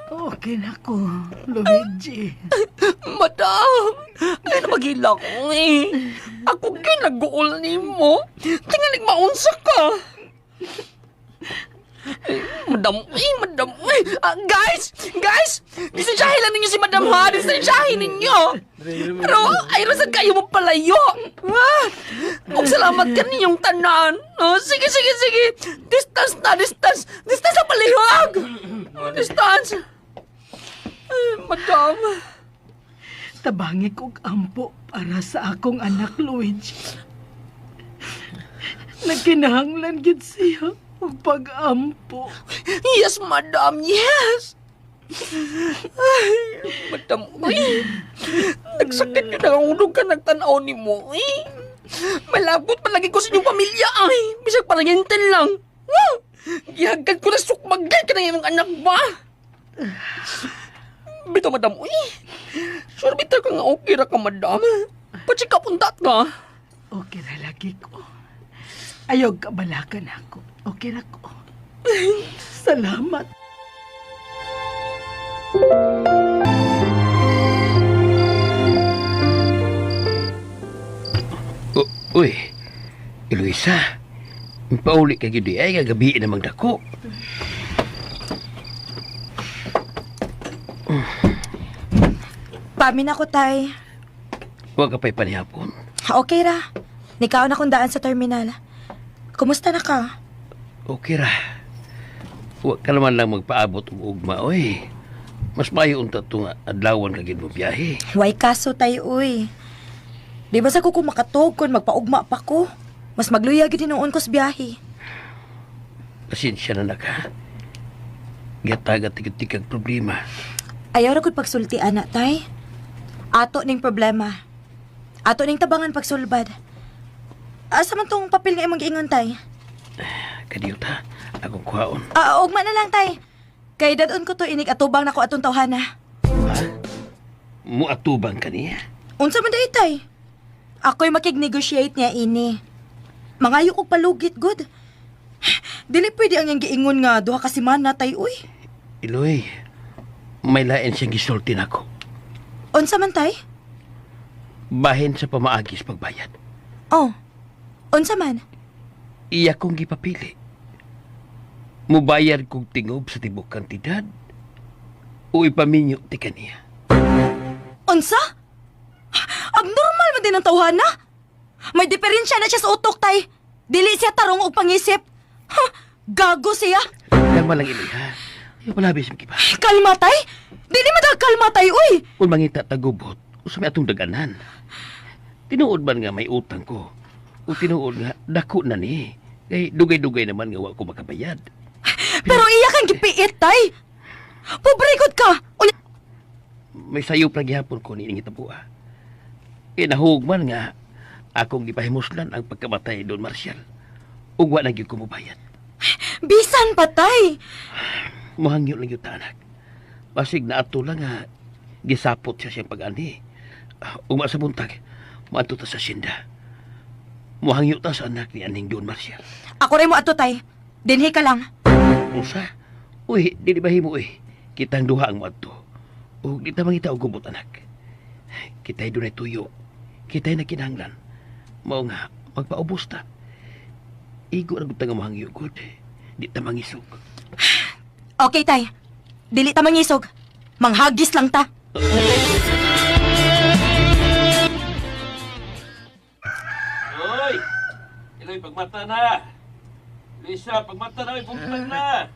Okay na ko, Luigi. Madam! Ay na maghila ko eh. Ako ginag-uol ni mo. Tingalig maunsa ka. Madam! Guys! Disensyahin lang ninyo si Madam, ha? Disensyahin ninyo! Pero, ayun sa kayo mo palayo! Ha? Huwag salamat ka ninyong tanan! Oh, sige! Distance na! Distance sa palihog! Distance! Ay, Madam! Tabangi kong ampo para sa akong anak, Luigi. Nagkinahanglan gid siya og pag-ampo. Yes, Madam! Yes! Ay, Madam, uy! Nagsakit yun ang ulog ka nagtanaw ni mo, uy! Malabot palagi ko sa inyong pamilya, ay! Bisag palagintin lang! Gihagad ko na sukmagay ka na yung anak ba? Bito, Madam, uy! Sure, bito ka nga okay ra ka, Madam. Patsik ka puntat ka. Okay na lagi ko. Ayog kabalakan ako. Okay na ko. Salamat. Uy, Eloisa, pauli ka gid ay gagabi namang dako. Pamin ako, tay. Huwag ka pa'y panihapon. Okay ra. Nikaw na kong daan sa terminal. Kumusta na ka? Okay ra. Huwag ka naman lang magpaabot ugma, oy. Mas mayo unta itong adlawan ka gid mo biyahe. Way kaso, tay, uy. Di ba sa ko kung makatog kon magpaugma pa ko? Mas magluyag din noon ko sa biyahe. Pasensya na ka. Gatagat tikag problema. Ayaw ra gud pagsulti, ana, tay. Ato ning problema. Ato ning tabangan pagsulbad. Asa man tong papel nga imong giingon, tay? Kadiyota, akong kuhaon. Ugma na lang, tay. Kay dadon ko to inig atubang nako atong tawhana. Muatubang ka niya. Unsa man day, tay? Ako'y makig-negotiate niya ini. Mangayo kog palugit, good. Dili pwede ang iyang giingon nga duha ka semana, tay, uy. Iloy, may lain siyang gisulti nako. Unsa man, tay? Bahin sa pamaagis pagbayad. Oh, unsa man? Iya kong gipapili. Mubayad kong tingob sa tibok kantidad o ipaminyo ti kaniya. Unsa? Abnormal man din ang tawhana. May diferensya na siya sa utok, tay. Dili siya tarong og pangisip. Ha, gago siya. Kalma lang, Iloy, ha? Ayaw palabis mo kipa. Kalma, tay? Dili madag kalma, tay, uy. Kung mangita tagubot, usa may atong daganan. Tinuod man nga may utang ko. O tinuod nga, dako na ni. Kay dugay-dugay naman nga wa ko makabayad. Pero iya kang gipiit, tay. Pobre gud ka. May sayop na gihapon ko ni ingitabuha. Inahugman nga, akong gipahimuslan ang pagkamatay Don Marcial. Ug wa na gyud ko mobayad. Bisan pa, tay. Mohangyo lang yun, anak. Basig na ato lang nga gisapot siya siyang pag-ani. Uma sa buntag, maadto ta sa sinda. Muhangyo ta sa anak ni Aning John Marcial. Ako rin mo ato, tay. Dinhi ka lang. Unsa? Uy, di bahimo uy. Kitang duha ang maadto. O di ta mangita og gubot anak. Kita'y dunay tuyo. Kita'y nakinahanglan. Mao nga, magpaubos ta. Igo na gud ta nga mahangyo gud. Di ta mangisog. Okay, tay. Dili ta mangisog. Manghagis lang ta. Oy! Iloy, pagmata na! Lisa, pagmata na, puntag na!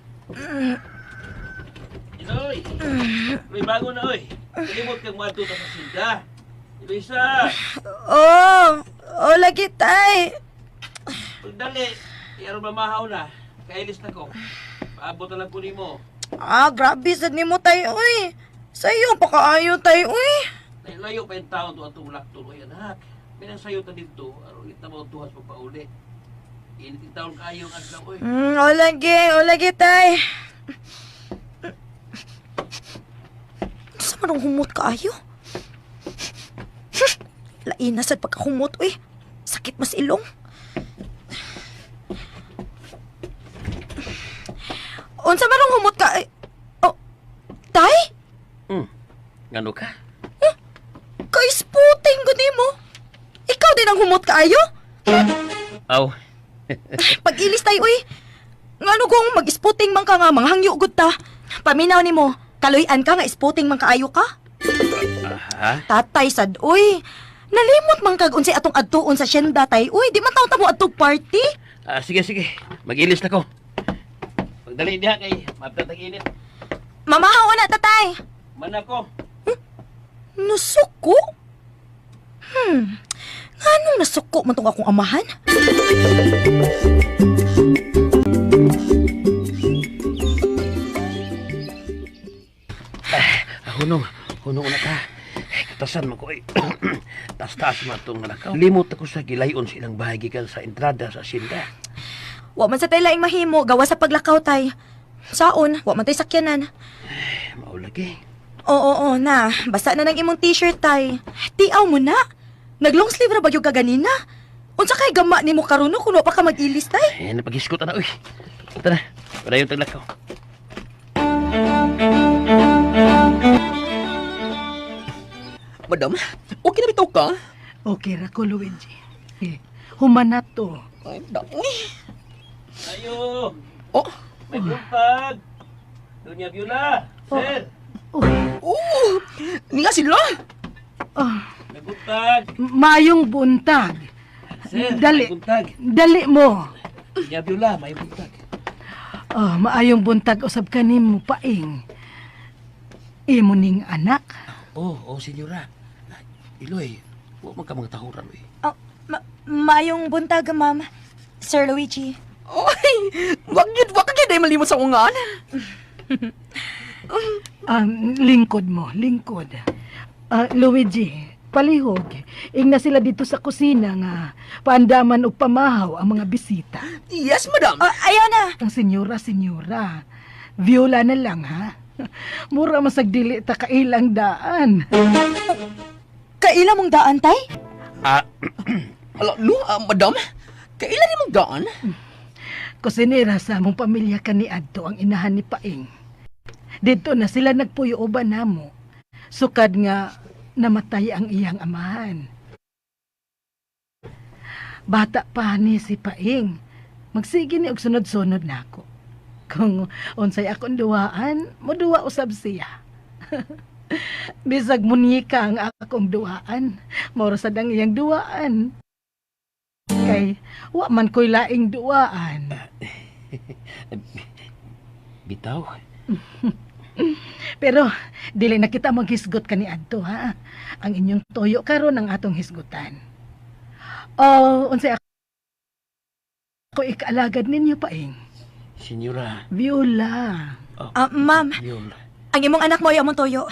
Iloy! Iloy, bago na, oy! Kalimot kang mato sa sinda! Lisa! Oh, lagi, tay. Pagdali, iyaron mamahaw na. Kailis na ko. Paabot na lang ko ni mo. Grabe sad nimo, tay, uy. Sayo pa kaayo, tay, uy. Layo pa yung taon to atong lakton, oy anak. Minang sayo ta dito, aron kita mo tuhas pagpauli. Init yung taon kayo ang adlaw, oy. O lagi, tay. Sa manong humot kaayo? Lain na sad pagkahumot, uy. Sakit mas ilong. Unsa manong humot ka? Oh, tay? Ngano ka? Ka-spooting ko mo. Ikaw din ang humot kaayo? Aw. Pag-ilis tayo, uy. Ngano kung mag-spooting man ka nga, manghangyo gud ta. Paminaw ni mo, kaloy-an ka nga spooting man kaayo ka? Aha. Tatay sad, uy. Nalimot man kag unsay atong adtuon sa syenda, tay. Uy, di man taon ta mo adtog party. Sige. Mag-ilis na ko. Pagdali diha kay matatag init. Mamahaw na, tatay. Man ako. Nasuko? Anong nasuko man tong akong amahan? Hunong na ka. Tasan mo ko eh. Tas-taas mo itong nalakaw. Limot ako sa gilayon silang bahagi kan sa entrada sa sinda. Wa man sa tay laing mahimo, gawa sa paglakaw, tay. Saon, wa man tay sakyanan. Maulagi. Oo, na. Basta na ng imong t-shirt, tay. Tiaw mo na. Nag-long sleeve ra ba yung kaganina? Unsa kay gama ni mo karuno kung wa pa ka mag-ilis, tay? Napagiskot na, uy. Ito na. Para yung taglakaw. Madam, okay na bitaw ka? Okay ra ko, Luigi. Humanat to. Ay, madam. Uy. Tayo! Oh. May buntag! Dunya Viola! Sir! Ni nga sila! May buntag! Mayong buntag. Sir, Dali. may buntag! Dali mo. Dunya Viola, may buntag! Maayong buntag usab kanimo paing. Imo ning anak. Oh, senyora. Iloy, huwag man ka mga tahuran, uy. Mayong buntag, ma'am. Sir Luigi. Oy! Wag ka dahil malimot sa ungan. Lingkod mo, lingkod. Luigi, palihog. Ing na sila dito sa kusina nga paandaman o pamahaw ang mga bisita. Yes, madam. Ayaw na. Ang senyora. Viola na lang, ha? Mura masagdili ta kailang daan. Kaila mong daan, tay? Madam, kailan ni mong daan? Kusinira sa among pamilya kani adto ang inahan ni Paing. Dito na sila nagpuyo uban namo. Sukad nga namatay ang iyang amahan. Bata pa ni si Paing. Magsige ni og sunod-sunod nako. Kung unsay akong duwaan, moduwa usab siya. Bisag munika ang akong duwaan, moro sad ang iyang duwaan. Kay wa man ko'y laing duwaan. Bitaw. Pero dili na kita maghisgot kani adto, ha. Ang inyong toyo karon ang atong hisgutan. Unsay ako ikaalagad ninyo, Paing? Senyora. Viola. Ma'am. Viola. Ang imong anak mo ay among toyo.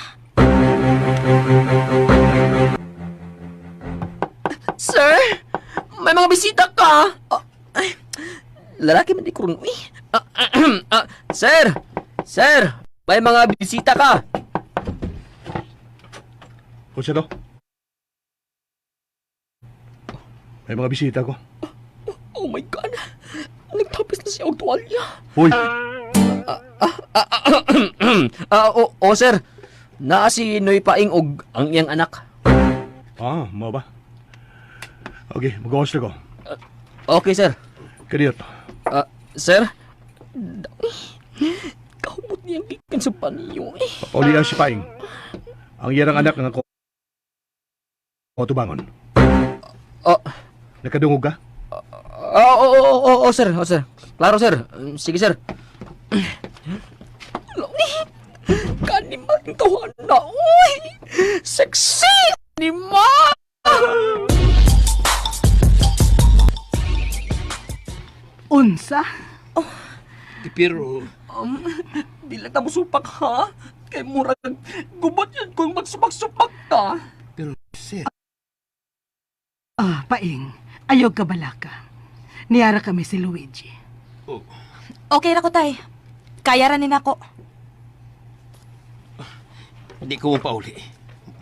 Sir, may mga bisita ka. Lalaki man di ko rin. Sir, may mga bisita ka. O siya to? May mga bisita ko. Oh my God! Nagtapos na siya og tuwalya. Hoy! Sir. Naa si Noy Paing og ang iyang anak. Mo ba? Okay, mag-awas na ko. Okay, sir. Kaniyot. Sir? Kahubot niyang gikan sa paniyo eh. Paulihan si Paing. Ang yarang anak ng ako. O tubangon. Nakadungog ka? Oo, sir. Oo, sir. Klaro, sir. Sige, sir. Kaniman tawa na, uy! Sexy! Kaniman! Unsa? Pero... Bilang ka mo supak, ha? Kay murag gubot yan kung magsupak-supak ka. Pero, sir... Paing, ayog ka balaka. Niyara kami si Luigi. Okay ra ko, tay. Kaya ranin ako. Hindi ko mo pauli.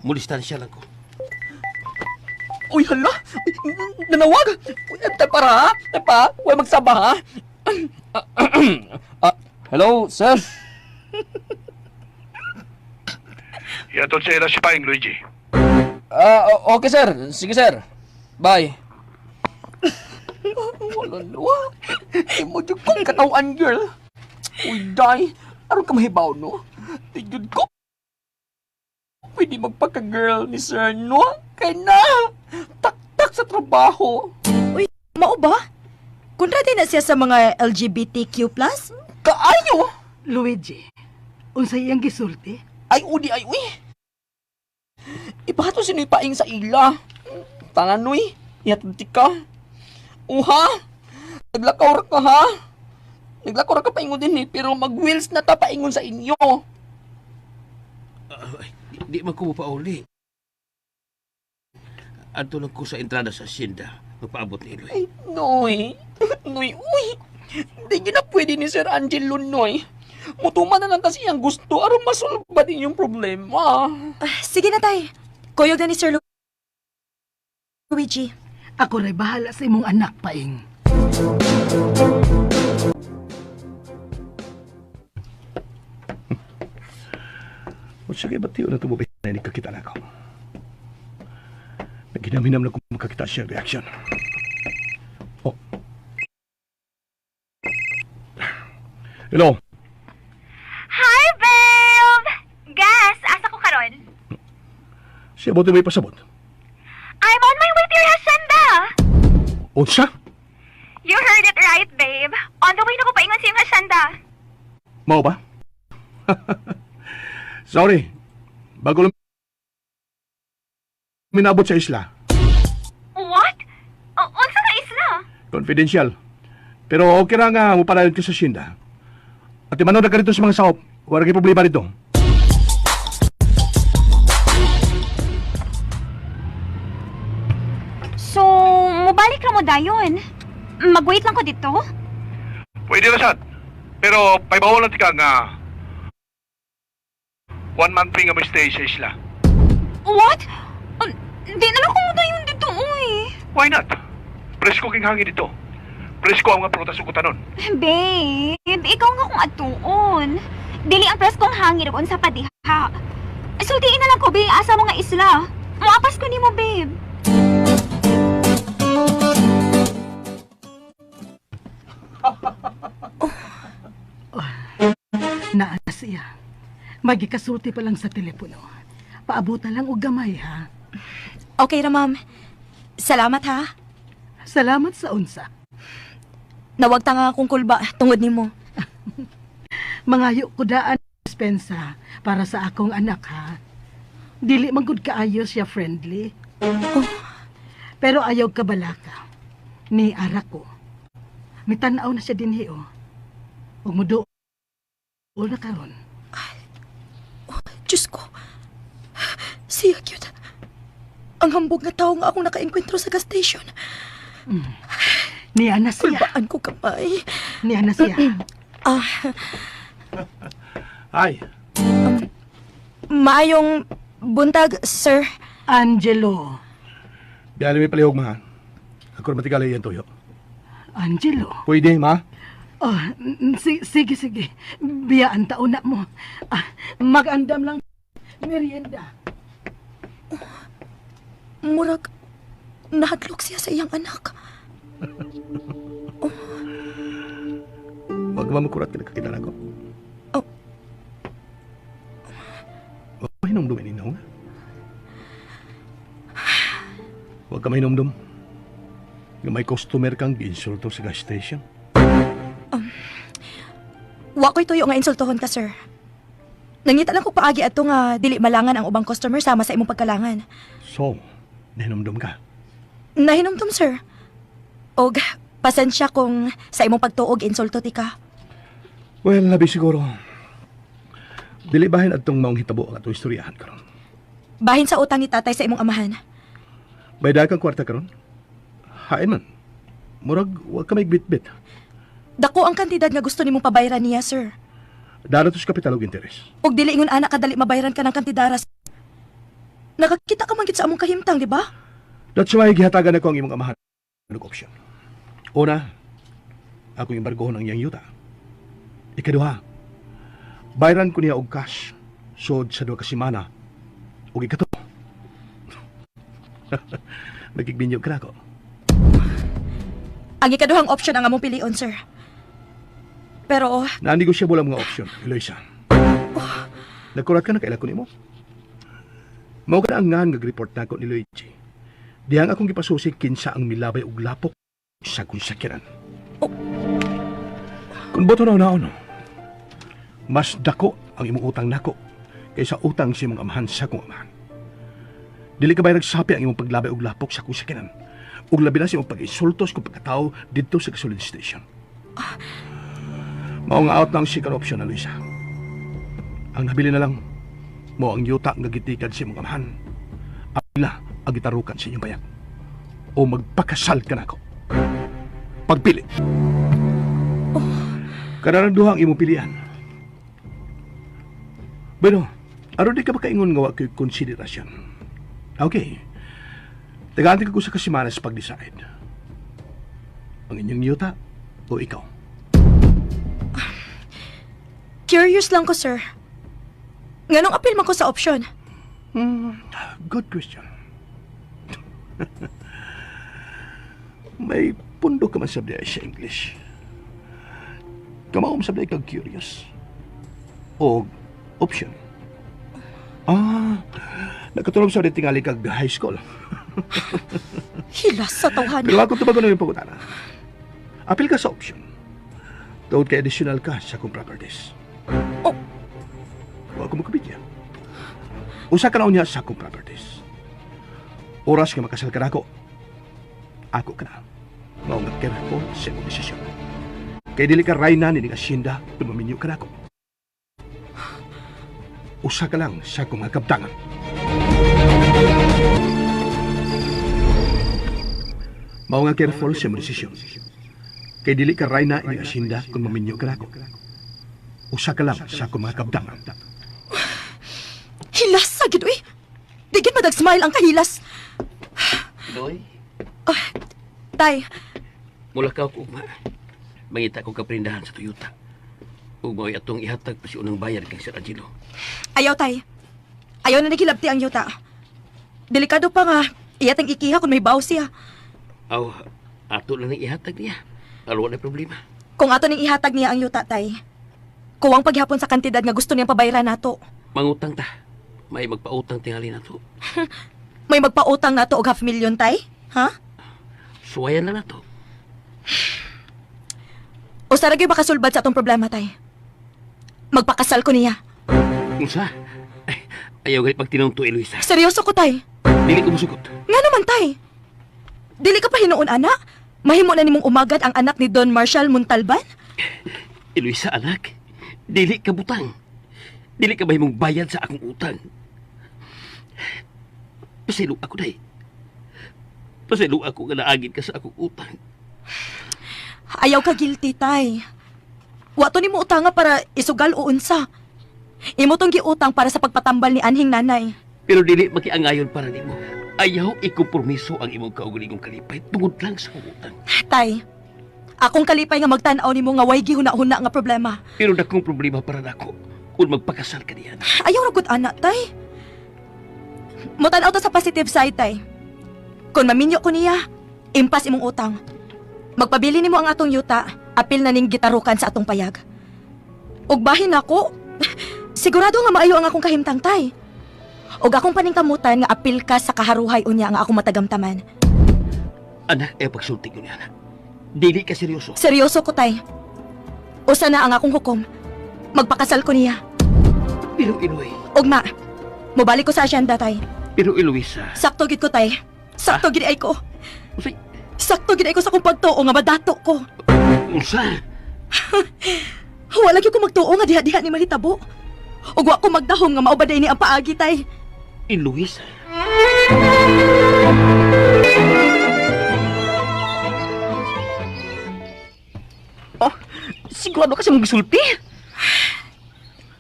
Mulistansya lang ko. Uy, hala! Nanawag! Para, ha? Pa, huwag magsaba, ha? Hello, sir? Yato siya si Paing, Luigi. Okay, sir. Sige, sir. Bye. Wala nawa. Mo dyan kong katawan, girl. Uy, day. Aron ka mahibaw, no? Tigod ko. Pwede magpaka-girl ni sir, no? Kaya na. Tak-tak sa trabaho. Uy, mao ba? Kunra din na siya sa mga LGBTQ+. Kaayo! Luigi, unsay iyang gisulti? Ay, udi, ay, uy. Ipahato si Noy Paing sa ila. Tangan, Noy. Ihatunti ka. Uha! Naglakaw ra ka, ha? Naglakaw ra ka paingon din, eh. Pero mag-wheels na ta paingon sa inyo. Di man ko mo pauli. Adto lang ko sa entrada sa Hacienda. Magpaabot ni Eloy. Ay, Noy. Noy, uy. Hindi na pwede ni Sir Angelo, Noy. Mutuman na lang kasi ang gusto. Aron masulba din yung problema. Sige na, tay. Kuyog na ni Sir Luigi. Ako ray bahala sa imong anak, Paing. O sige, ba't yun na tumubay na hindi kakita na ako? Naginaminam na kung makakita siya reaction. Hello? Hi, babe! Gas, asa ko karon? Siya buti may pasabot. I'm on my way to your hacienda! Unsa? You heard it right, babe. On the way na ko paingon sa iyong hacienda. Mao ba? Sorry. Bago lang minabot sa isla. What? Unsa ka isla? Confidential. Pero okay na nga mupalayon ka sa Hacienda. At imano na ka rito sa mga saop. Wala kay problema rito. So, mubalik ka mo dayon. Mag-wait lang ko dito. Pwede na, Sad. Pero paibaw lang tika nga 1 month ring ang stay sa isla. What? Di na lang ko mo dayon dito, uy. Why not? Presko king hangin dito. Presko ang mga prutas ug utanon. Babe, ikaw nga kung atuon. Dili ang preskong hangin ug unsa pa diha. Sultiin na lang ko, babe, asa mga isla. Muapas ko nimo, babe. Naa siya. Magikasulti pa lang sa telepono. Paabutan lang og gamay, ha? Okay ra, ma'am. Salamat, ha? Salamat sa unsa. Nawag ta nga akong kulba tungod nimo. Mangayo ko daan dispensa para sa akong anak, ha? Dili man gud kaayo siya friendly. Pero ayaw ka balaka. Ni ara ko. Mitanaw na siya dinhi, oh. Ug muduol na karon. Diyos ko. Siya cute. Ang hambog na tao nga akong naka-enkwentro sa gas station. Niya na siya. Kulbaan ko kamay. Niya na siya. Hi. Maayong buntag, sir. Angelo. Dahil may palihog, ma. Ako na matigalay yan tuyo. Angelo. Pwede, ma? Oh, sige, sige. Biyaan taon na mo. Mag-andam lang merienda. Murag, nahadlok siya sa iyang anak. Huwag mamukurat ka nakakita ko. Oh. Huwag ka mahinomdom, ininaw nga. Huwag ka mahinomdom. Nga may customer kang insulto sa gas station. Wa ko'y tuyo nga insultohon ka, sir. Nangita lang ko paagi ato nga dili malangan ang ubang customer sama sa imong pagkalangan. So, nahinomdom ka. Nahinumdum, sir. Og, pasensya kung sa imong pagtuog insulto ti ka. Well, labi siguro. Dili bahin atong maong hitabo ang atong istoryahan karon. Bahin sa utang ni tatay sa imong amahan. May dahil kang kwarta karon? Hain man. Murag, huwag ka may bit-bit. Dako ang kantidad nga gusto nimong pabayaran niya, sir. Dahil ito sa kapital og interes. Og dili ingon anak kadali mabayaran ka ng kantidaras. Nakakita ka man gid sa among kahimtang, di ba? That's why gihatagan ako ang imong amahan ng option. Una, ako yung embargohon ang iyang yuta. Ikaduha, bayaran ko niya og cash sod sa 2 ka semana. Og ikato, nagigbinyo ka na ako. Ang ikaduhang option ang among pilion, sir. Pero, Na-negosyable ang mga option, Eloisa. Nagkurat ka na kaila ko nimo. Mao ka na ang ngan report na ako ni Luigi. Dihang akong gipasusi kinsa ang milabay og lapok sa kung sakyanan. Kung boto na no, mas dako ang imong utang nako kaysa utang sa imong amahan sa kong amahan. Dili ka ba nagsapi ang imong paglabay og lapok sa kung sakyanan? Ug labi na sa imong pag-insultos kung pagkatao dito sa gasoline station. Mao nga out ng second option na Luisa. Ang nabili na lang mo ang yuta nga gitikad sa imong amahan. Apila ang gitarukan sa inyong bayan. O magpakasal ka na ako. Pagpili. Kararang duha ang imong pilian. Bueno, aron di ka ba kaingon nga wa ko'y konsiderasyon? Okay. Tagaan ko sa kasimana sa pag-decide. Ang inyong yuta o ikaw? curious lang ko, sir. Nganong apil man ko sa option? Good question. May pundo ka man sabday sa English. Kamaom sabday kag curious. O option. Nakatulog sa tingali kag high school. Hilas sa tawhan. Pero ako tubago na yung pagutana. Apil ka sa option. Tawad ka additional ka sa kong properties. Huwag ko makabigyan. Usa ka na unya sa kong properties. Oras ka makasal ka na ako. Ako ka na. Maungat ka ko sa imong desisyon. Kaya dili ka rayna ni asyenda kung maminyo ka na ako. Usa ka lang sa kong magkabtangan. Mao nga careful sa imong desisyon. Kay dili ka rayna ni asyenda kung maminyo ka na ako. Usa ka lang sa akong mga kabtangan. Hilas sa gid, uy. Digit madag-smile ang kahilas. Doy, Tay, mula ka ako, ma. Mangita ko kaprindahan sa Toyota. Ug mao'y atong ihatag pa si unang bayad kang Sir Angelo. ayaw, tay. Ayaw na nagilabti ang yuta. Delikado pa nga. Iyatang ikiha kung may baw siya. Aw, ato lang ang ihatag niya. Alwa na problema. Kung ato ning ihatag niya ang yuta, tay, kuwang paghapon sa kantidad nga gusto niyang pabayaran nato. Mangutang ta. May magpautang tingali na to. May magpautang nato og 500,000, tay? Ha? Suwayan lang na to. O saragay makasulbad sa atong problema, tay? Magpakasal ko niya. Unsa? Ay, ayaw galit pag tinong to, Eloisa. Seryoso ko, tay. Dili ko musugot. Nga naman, tay. Dili ka pa hinuon, ana? Mahimo na nimong umagad ang anak ni Don Marshall Montalban? Eloisa, anak. Dili ka butang. Dili ka ba himong bayad sa akong utang? Pasilo ako, day. Pasilo ako nga naagid ka sa akong utang. Ayaw ka guilty, tay. Wato ni mo utanga para isugal o unsa. Imo tong giutang para sa pagpatambal ni anhing nanay. Pero dili makiangayon para nimo. Ayaw ikompromiso ang imong kaugalingong kalipay tungod lang sa utang. Tay, akong kalipay nga magtanaw nimo nga way gihuna-huna nga problema. Pero dakong problema para nako kung magpakasal ka diyan. Ayaw ra gud ana, tay. Mutanaw to sa positive side, tay. Kung maminyo ko niya, impas imong utang. Magpabili nimo ang atong yuta, apil na ning gitarukan sa atong payag. Ug bahin ako, sigurado nga maayo ang akong kahimtang, tay. Ug akong paningkamutan nga apil ka sa kaharuhay unya nga akong matagamtaman. Anak, pagsulti ko niya. Dili ka seryoso. Seryoso ko, tay. Usa na ang akong hukom. Magpakasal ko niya. Pero Iloy. Ugma, mobalik ko sa asyenda, tay. Pero Eloisa. Sakto gid ko, tay. Sakto gid ay ko. Usay. Sakto gid ay ko sa kong pagtuo nga madato ko. Unsa? Wala gyud ko magtuo nga diha-diha ni mahitabo. Ug wa ko magdahom nga maubaday ni ang paagi, tay. Eloisa. Oh, sigurado kasi mong gisulti?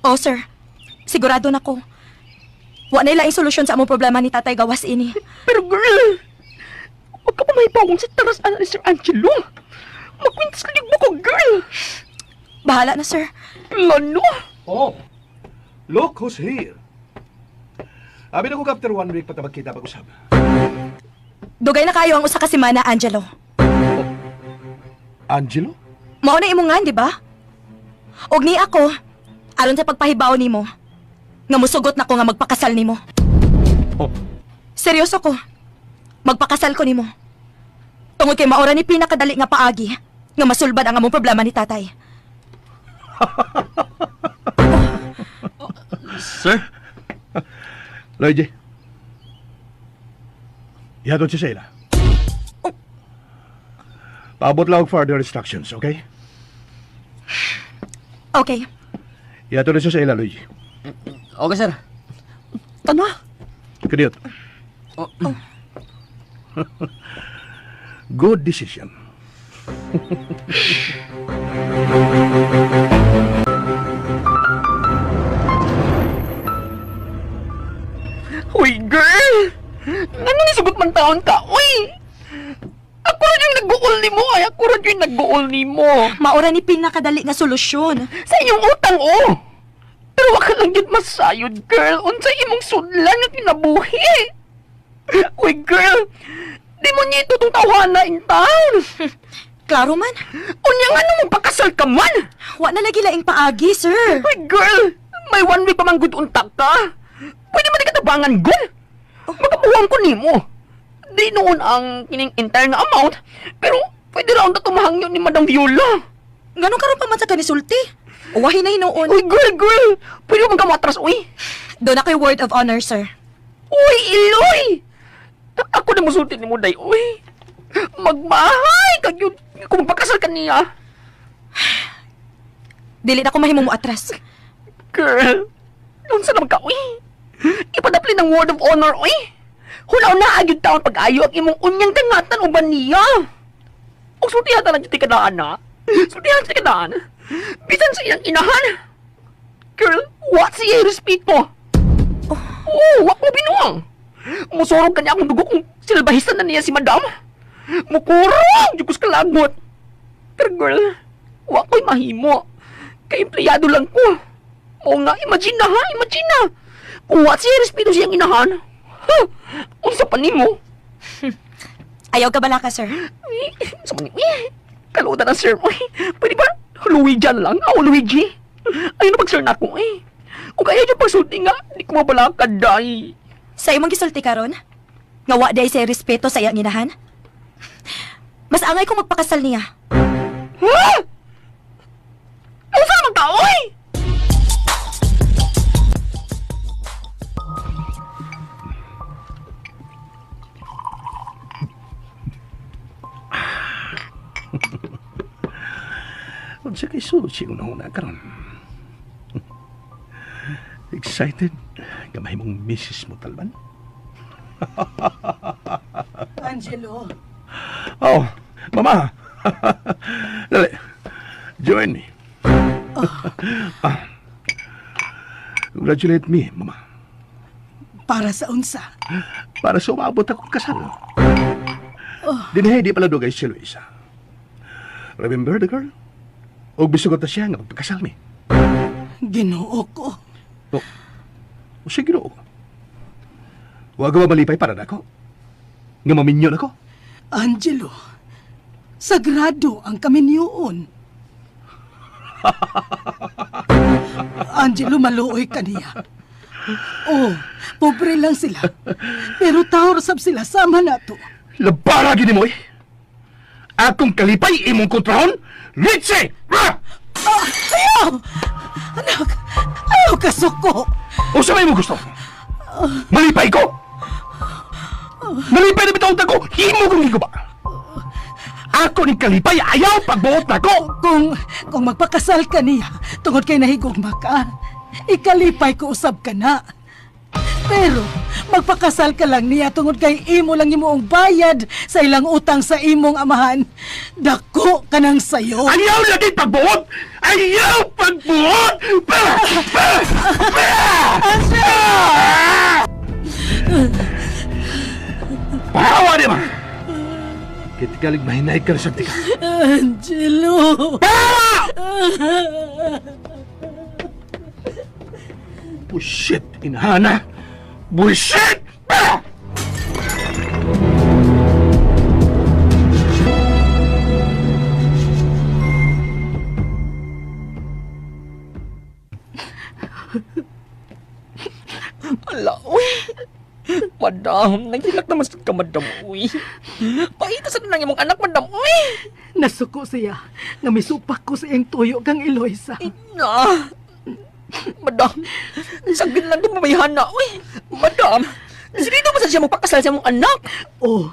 Oh, sir. Sigurado na ko. Wa na ilang solusyon sa among problema ni Tatay gawas ini. Pero girl, huwag ka pa mahipawong sa taras ni Sir Angelo. Magkwintas ka mo ko, girl. Bahala na, sir. Lano? Oh, look who's here. Abi na ko after 1 week patabag kita pag-usap. Dugay na kayo ang usa ka semana, Angelo. Angelo? Mao na imongan, di ba? Og ni ako, aron sa pagpahibaw nimo, nga musugot na ko nga magpakasal nimo. Oh. Seryoso ko. Magpakasal ko nimo. Tungod kay maora ni pinakadali nga paagi nga masulbad ang among problema ni Tatay. Sir? Lloyd, ihatod si Sheila. Paabot lang og further instructions, okay? Okay. Ihatod si Sheila, Lloyd. Okay, sir. Tana? Kadiyot. Good decision. Uy, girl! Ano ni sugot man taon ka? Uy! Ako rin yung nag-uol ni mo. Ay, ako rin yung nag-uol ni mo. Maura ni pinakadali nga solusyon. Sa inyong utang, oh! Pero wag ka lang yun masayod, girl. Unsay imong sudlan na tinabuhi. Uy, girl! Di mo niya ito itong tawana in town. Klaro man. Unya nga nung magpakasal ka man. Wa na lagi laing paagi, sir. Uy, girl! May 1 week pa mang good untak ka. Pwede man ikatabangan, girl. Magabuhan ko ni mo. Di noon ang kining entire nga amount, pero pwede raon na tumahangyo ni Madam Viola. Ganun ka rin pa man sa kanisulti. Uwahin na hinoon. Uy, girl! Pwede mo magkamatras, uy. Doon ako yung word of honor, sir. Uy, Iloy! Ako na musulti ni mo, day, uy. Magmahay! Kag kung magpakasal ka niya. Dili na ko mahimo mo atras. Girl, noon sa naman ka, uy. Ipadapli ng word of honor, uy. Hulaw na agyod taon pag-ayo ang imong unyang kangatan o ba niya. O sultihan na lang yung tikadaan, na. Sultihan sa tikadaan. Bisan sa iyang inahan. Girl, what siya respeto? Oh, wak mo binuang. Musorog ka niya akong dugo kung silbahisan na niya si madam. Mukurong, jukos kalagot. Pero girl, wak ko'y mahimo. Kay empleyado lang ko. Oo nga, imagine na ha, imagine na. Kung what siya respeto siyang inahan. Ha, unsa pa nimo? Ayaw ka bala ka, sir? Sa manin, kalutan ang sir mo. Pwede ba? Luigi lang. Ako, Luigi. Ayun na pag-sir na ako, eh. Kung kaya dyan pagsulti nga, di ko mabalakad, day. Sa imong gisulti karon? Nga wa day say respeto sa iyang inahan? Mas angay kong magpakasal niya. Ha? Ano sa naman ka, oy? Unsa kay susi ko na karon. Excited? Gamay mong misis mo talban? Angelo. Oh, mama. Dali. Join me. Congratulate me, mama. Para sa unsa? Para sa umabot akong kasal. Dinhay di pala dugay si Luisa. Remember the girl? O bisugot na siya nga magpagkasal mi. Ginoo ko. O sige no. Huwag ka malipay para na ako. Nga maminyon ako. Angelo, sagrado ang kaminyoon. Angelo, maluoy ka niya. Oh, pobre lang sila. Pero taor sab sila sama na to. Labara gini mo eh. Akong kalipay imong kontrahon, Litse! Ayaw! Anak, ayaw ka suko. O sa may mo gusto? Malipay ko? Malipay na bitawag ako, himo kong higuba. Ako ni kalipay, ayaw pagbuot na ko. Kung magpakasal ka niya, tungod kay nahigugma ka, ikalipay ko usab ka na. Pero, magpakasal ka lang niya tungod kay imo lang imoong bayad sa ilang utang sa imong amahan. Dako ka nang sayo. Ayaw lagi pagbuot! Ayaw pagbuot! Pahawa di ba? Kitikalig mahinay ka na sa tika. Angelo! Bullshit, inahana! Bullshit! Ala, uy. Madam, nagilak naman ka, madam, uy. Paita sa nang imong anak, madam, uy. Nasuko siya nga misupak ko sa iyang tuyo kang Eloisa. Na. Madam, sagin lang din mamayhana, uy. Madam, sinito mo sa siya magpakasal sa mong anak? Oh,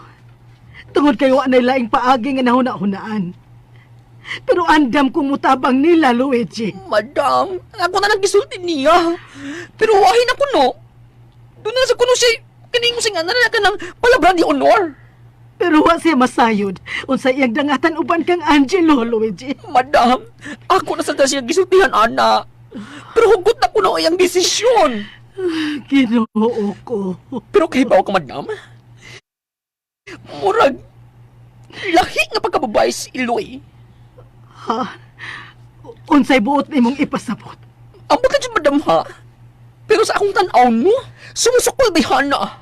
tungod kayo anay laing paagi nga nahuna-hunaan. Pero andam kong mutabang nila, Luigi. Madam, ako na naggisulti niya. Pero wahin ako, no? Doon na sa kuno siya, kaning mo siya nga ka ng palabra di honor. Pero wa siya masayod. Unsa iyang dangatan uban kang Angelo, Luigi. Madam, ako na sa siya gisultihan, ana. Pero hugot na ko na iyang desisyon. Ginoo ko. Pero kahibaw ka, madam. Murag, lahi nga pagkababae si Iloy. Ha? Unsay buot nimong ipasabot? Ang buta dyan, madam, ha? Pero sa akong tanaw mo, sumusukol bihana.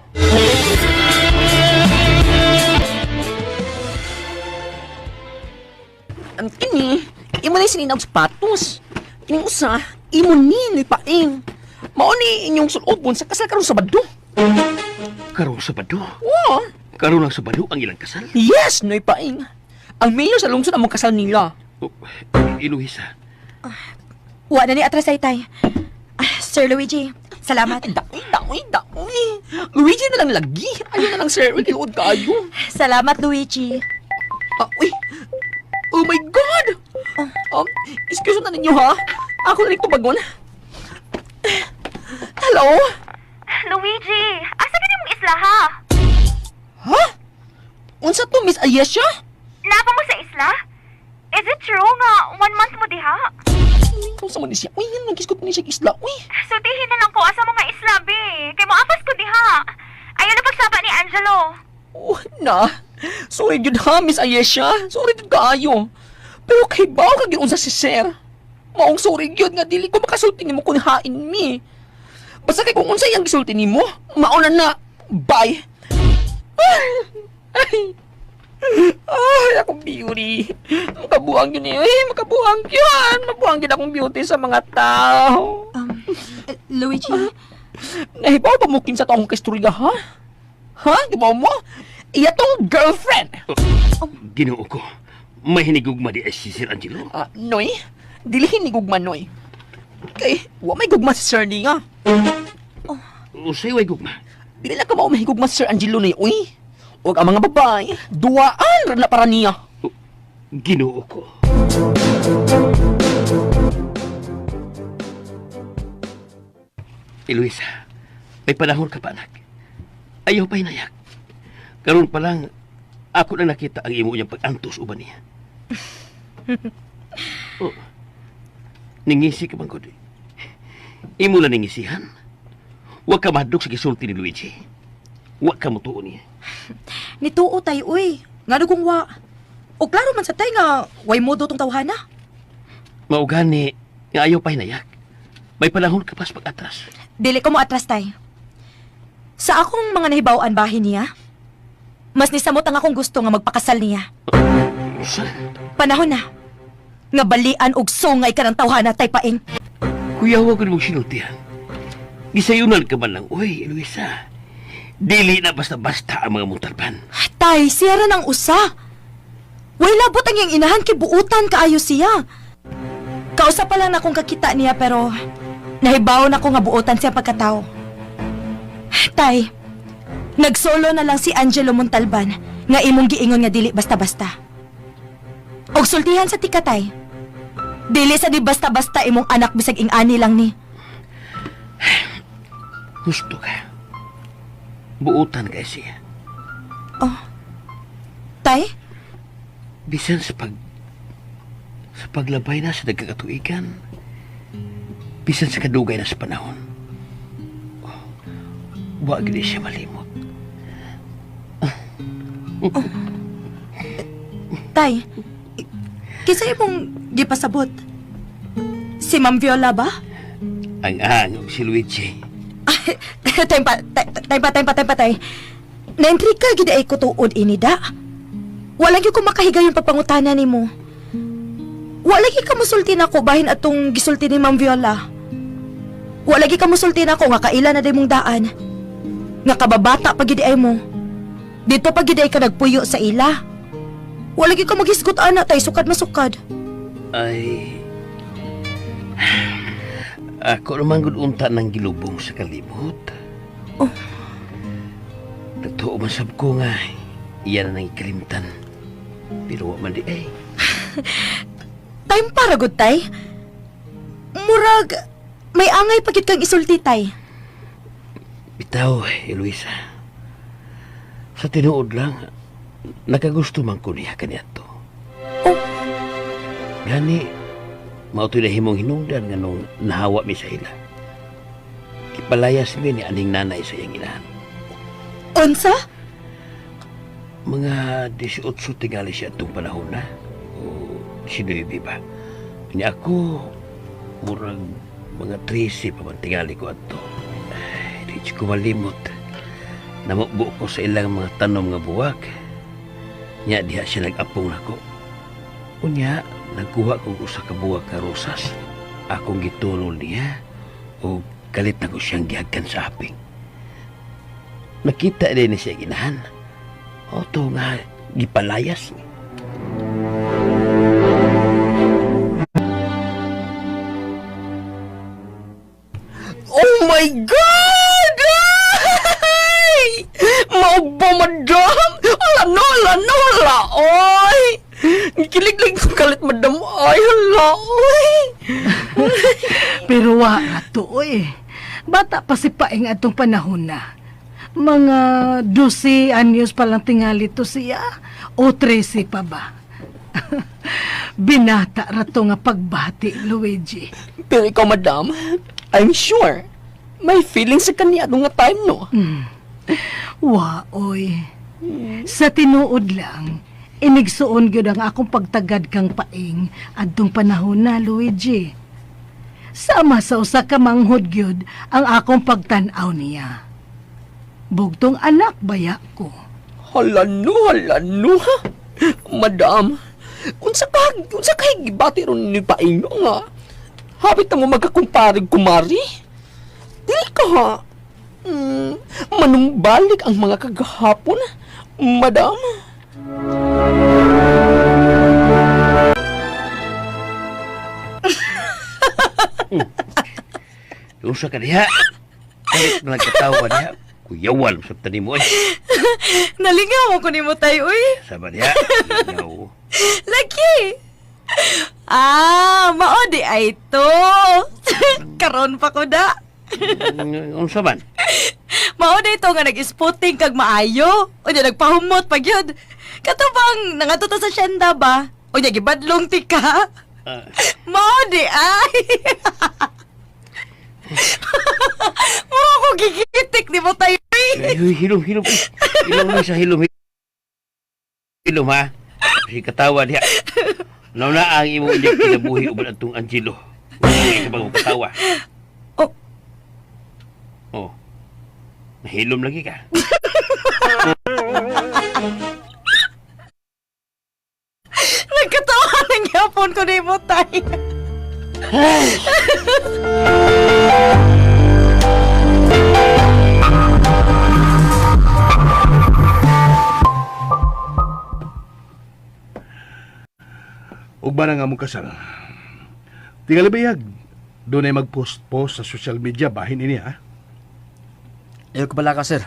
Ang kini, imo na sininag sapatos. Kining usa, imo ni paing. Mao ni inyong sulobon sa kasal karon Sabado. Karong Sabado? Wa. Karon lang Sabado ang ilang kasal? Yes, noy paing. Ang mayor sa lungsod among kasal nila. Eloisa. Wa na ni atrasay tay. Sir Luigi, salamat. Daoy. Luigi na lang lagi. Ayun na lang, sir. Kiluod kayo. Salamat, Luigi. Uy. Oh my God! Excuse na ninyo, ha? Ako na rin tumagon. Hello? Luigi, asa ka mong isla, ha? Ha? Unsa to, Miss Ayesha? Napa mo sa isla? Is it true nga 1 month mo diha? Kung sa man siya, uy, yan, nagkiskot na siya isla, uy. Sultihin na lang ko asa mga isla, be. Kay mo apas ko diha. Ayaw na pagsaba ni Angelo. Oh, na. Sorry yun ha, Miss Ayesha. Sorry yun kaayo. Pero kay baw ka ginunsa si Sir. Maong sorry yun nga dili ko makasulti ni mo kung hain mi. Basta kay kung unsa yung gisulti ni mo, mauna na. Bye. Ay, akong beauty. Makabuang yun eh. Makabuang yun. Mabuang yun akong beauty sa mga tao. Luigi? Nahibaw pa mo kinsa to akong kasturya, ha? Ha? Di ba mo? Iya tong girlfriend. Ginoo ko. May hinigugma di ay si Sir Angelo. Noy? Dili hinigugma, Noy. Kay, wa may gugma si Sir niya. Usay way gugma. Dili na ka mo mahigugma si Sir Angelo, Noy. Uy, huwag ang mga babae. Duwaan rin na para niya. Ginoo ko. Eloisa, may panahon ka pa, anak. Ayaw pa hinayak. Karon pa lang, ako na nakita ang imo niyang pag-antos uban niya. Oh, ningisi ka bang ko? Imo lang ningisihan? Huwag ka mahadlok sa gisulti ni Luigi. Huwag ka mutuon niya. Nituo tay, uy. Nga kung wa. O klaro man sa tay nga, way modo tong tawhana. Maugani, nga ayaw pa hinayak. May panahon ka pas pag-atras. Dili ko mo atras tay. Sa akong mga nahibawan bahin niya, mas nisamot ang akong gusto nga magpakasal niya. Sa? Panahon na. Nga balian og sungay ka ng tawhana tay paing. Kuya, huwag ko mong sinultihan. Gisayunan ka man lang, uy, Eloisa. Dili na basta-basta ang mga mutalban. Tay, siya ra ng usa. Way labot ang iyang inahan kibuutan kaayo siya. Kausa pa lang na akong kakita niya pero nahibaw na ko nga buutan siya pagkatao. Tay, nagsolo na lang si Angelo Montalban nga imong giingon nga dili basta-basta. Og sultihan sa tika, tay. Dili sa di basta-basta imong anak bisag ing-ani lang ni. Gusto ka. Buutan ka siya. Oh. Tay? Bisan sa paglabay na sa nagkakatuigan, bisan sa kadugay na sa panahon, wag din siya malimot. Tay, kisa imong gipasabot? Si Ma'am Viola ba? Ang si Luigi. Tay. Naintriga gid ay ko tuod ini da. Wala gyud ko makahiga yung papangutana nimo. Wala gyud ka musulti nako bahin atong gisulti ni Ma'am Viola. Wala gyud ka musulti nako nga kaila na day mong daan. Nga kababata pa gid ay mo. Dito pa gid ay ka nagpuyo sa ila. Wala gyud ka maghisgot ana tay sukad masukad. Ay... Ako naman gud unta ng gilubong sa kalimot. Oh. Totoo masab ko nga, iyan na nang ikalimtan. Pero wa man di ay. Time para gud tay. Murag, may angay pagit kang isulti tay. Bitaw, Eloisa. Sa tinuod lang, nakagusto man ko niya kaniadto. Oh. Gani, mautoy na himong hinungdan nga nung nahawa mi sa ila. Kipalayas mi ni aning nanay sa iyang inahan. Unsa? Mga 18 tingali siya itong panahon na. O 19 ba? Kanya ako, murag mga 13 pa man tingali ko ato. Ay, di ko malimot. Namukbo ko sa ilang mga tanom nga buwag. Nya diha siya nag-apong nako. Unya, nagkuha kong usa ka buwag ka rosas. Akong gitulol niya o galit na ko siyang gihagan sa aping. Nakita din siya ginahan. O to nga, gipalayas ni. Oh my God! Ay! Maubo, madam! Hala, oy! Kilig-lig ko kalit, madam. Ay, hala, oy! Pero wa ato eh. Bata pa si Paing atong panahon na. Mga 12 anyos pa lang tingali to siya. O 13 pa ba? Binata rato nga pagbati, Luigi. Pero ikaw, madam, I'm sure may feeling sa kanya nga time, no? Wa, oy. Sa tinuod lang, inigsuon gyud ang akong pagtagad kang Paing adtong panahon na, Luigi. Sama sa usa ka manghod gyud ang akong pagtan-aw niya. Bugtong anak baya ko. Halano, ha? Madam, unsa ka gibati ron ni Paing nga? Habit na mo magkakumparig kumari? Dili ka ha? Manumbalik ang mga kagahapon, madam. Usa ka diha. Kalit na nagkatawa diha. Kuyawan sa tani mo eh. Nalingaw ko nimo tay, uy. Saba diha. Lingaw. Laki! Mao di ay to. Karon pa ko da. Unsa man? Mao di to nga nag-spotting kag maayo. O niya nagpahumot pag yun. Katubang nangato sa syenda ba? O niya gibadlong tika. Mao di ay. Mao ko gigi Uy, hilom. Ilong lang sa hilom. Hilom, ha? Kasi katawa niya. Nauna ang imong inyong kinabuhi uban atong Angelo. Hindi ka bang katawa? Oh. Nahilom lagi ka. Nagkatawa ng yapon ko na mo, tay. Ug ba na nga mong kasal? Tingali bayag. Doon ay mag-post-post sa social media bahin ini, ha? Ayaw ko pala ka, sir.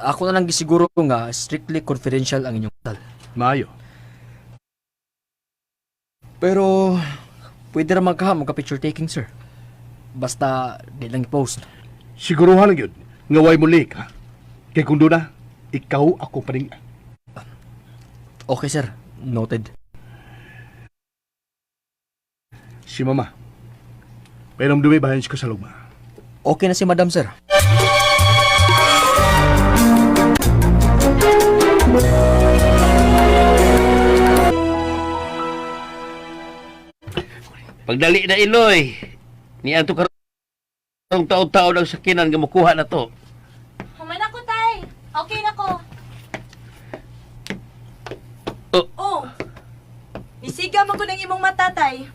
Ako na lang gisiguro nga strictly confidential ang inyong kasal. Maayo. Pero, pwede naman ka magka-picture taking, sir. Basta, di lang i-post. Siguruhan lang yun. Nga way mo lake, ha? Kaya kung doon na, ikaw ako pa rin. Okay, sir. Noted. Si Mama. Pero dumi bahin siya sa lugma. Okay na si Madam, sir. Pagdali na Iloy. Ni ato karong taon-taon ang sakinan nga makuha na to. Human ako, tay. Okay na ko. Oh. Isiga mo ko ng imong mata, tay.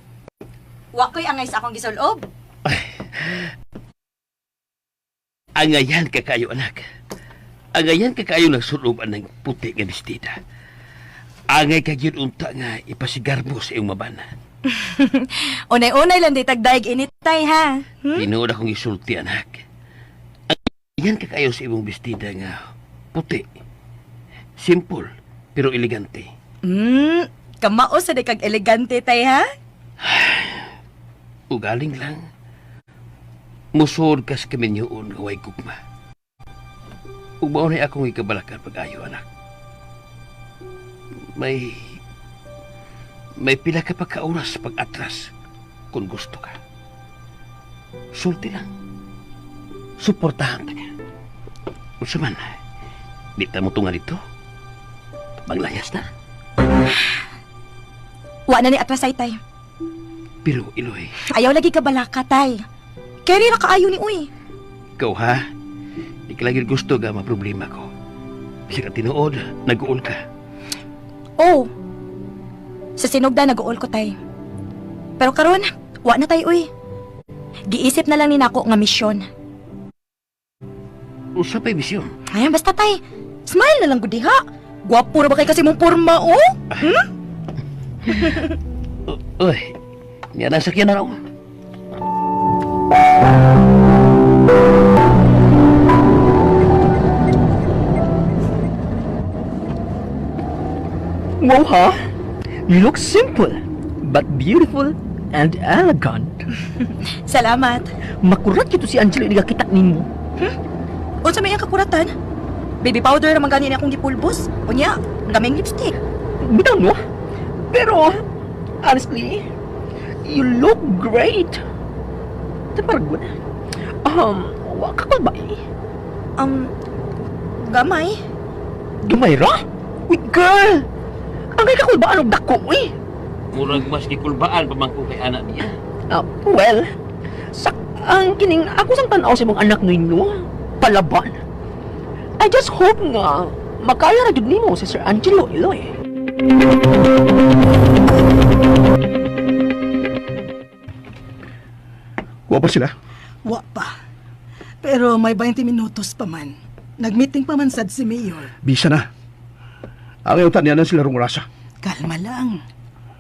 Wakoy angay sa akong gisulob. Angayan ka kayo, anak. Angayan ka kayo nagsuloban ng puti nga bestida. Angay ka yun unta nga ipasigar mo sa iyong mabana. Unay-unay lang di tagdaig init, tay, ha? Tinuod akong isulti, anak. Angayan ka kayo sa iyong bestida nga puti. Simple, pero elegante. Kamao sa di kag elegante, tay, ha? Ugaling lang. Musod kas kami niyoon nga way gugma. Ug mao na akong ikabalakan pag-ayo, anak. May pila ka pagkauras pag-atras kung gusto ka. Sulti lang. Suportahan ta ka. Unsa man, di ta mo tunga dito. Maglayas na. Wa na ni atrasay, tay. Pero, Iloy, Ayaw lagi ka balaka, tay. Kaya rin nakaayo ni uy. ikaw ha? Di ka lagi gusto ga maproblema ko. Bisa ka tinuod, nag-uol ka. Oh. Sa sinugda nag-uol ko, tay. Pero karon, wa na tay, uy. Giisip na lang ni nako nga misyon. Usa pa'y misyon? Ayan, basta tay. Smile na lang gudi ha. Gwapo na ba kay kasi mong porma, oh? Uy, niya na sakyan na raw. Wow, ha? You look simple, but beautiful and elegant. Salamat. Makurat kito si Angelo ni kita nimo. Unsa may kakuratan? Baby powder naman gani akong gipulbos. Unya, gaming lipstick. Bitaw no? Pero, honestly, you look great. Taparagod. Wa ka ba eh? Gamay. Gamay ra? Uy, girl! Ang kay kakulbaan og dako, uy! Murag mas gikulbaan pamangko kay anak niya. Well, ang kining ako sang tanaw sa mong anak ninyo, palaban. I just hope nga makaya ra gyud nimo si Sir Angelo Iloy. Wa pa sila? Wa pa. Pero may 20 minutos pa man. Nagmeeting pa man sad si Mayor. Bisa na. Ang iutan niya na sila rong rasa. Kalma lang.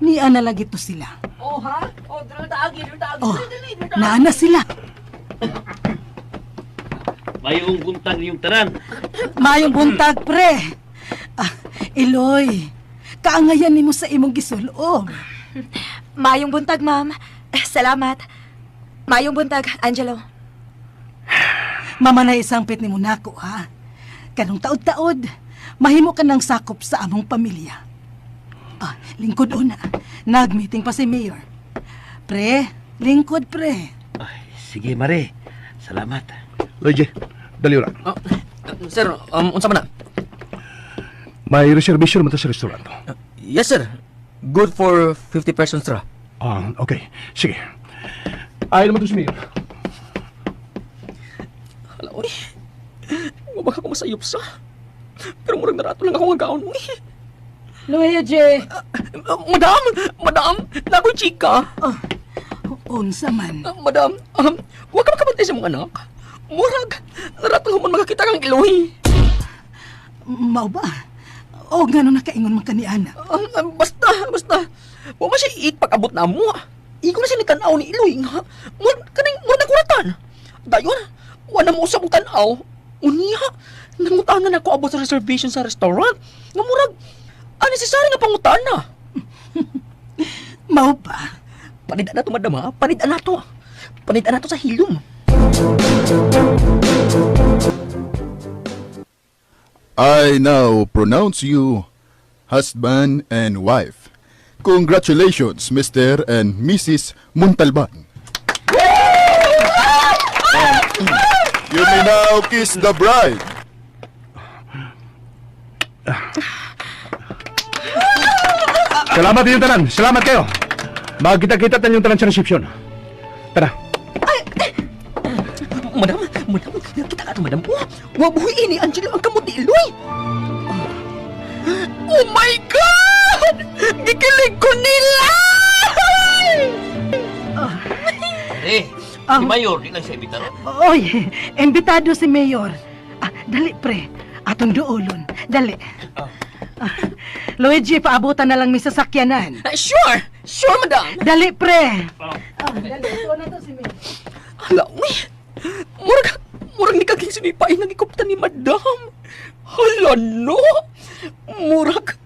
Niya na lagi to sila. Oh, ha? Oh, dali. Oh, naana sila. Mayong buntag yung tanan. Mayong buntag, pre. Iloy, kaangayan nimo sa imong gisulob. Mayong buntag, ma'am. Salamat. Mayong buntag, Angelo. Mamanay isang pit nimo nako, ha? Kanong taod-taod, mahimo ka ng sakop sa among pamilya. Lingkod una. Nagmeeting pa si Mayor. Pre, lingkod, pre. Ay, sige, Mare. Salamat. Loy, dali ora. Sir, unsa man na? May reservation man ta sa restaurant. Yes, sir. Good for 50 persons, sir. Okay. Sige. Ay naman to si Mayor. Hala, uy. Mabaka ko masayop sa. Pero murag narato lang ako nga gaon, uy. Luigi! Madam, nakoy chika. Unsa man? Madam, huwag ka makapantay sa mga anak. Murag, narato man makakita kang iloy. Mao ba? O gano'n nakaingon man kaniana? Basta. Huwag siya iit pag-abot na mo. Igo na siya ni tanaw ni iloy nga. Murag nakuratan. Dayon, wala mo usap ang tanaw. Unya, nangutangan ako abot sa reservation sa restaurant. Nga murag, necessary nga pangutana. Mao ba? Panidaan na to, madam, ha? Panidaan na to. Panidaan na to sa hilom. I now pronounce you husband and wife. Congratulations, Mr. and Mrs. Montalban. You may now kiss the bride. Salamat yung tanan. Salamat kayo. Magkita-kita tayo yung tanan sa reception. Tara. Madam, kita ka to, madam. Wabuhi ini, Angelo, ang kamot ni Iloy. Oh my God! Gikilig ko nila! Si Mayor, di lang siya imbitado. Oy, imbitado si Mayor. Dali, pre. Atong duolon. Dali. Luigi, paabutan na lang may sasakyanan. Sure, madam. Dali, pre. Dali, ito na to si Mayor. Hala, uy. Murag ni kaging sinipain ng ikuptan ni madam. Hala, no. Murag,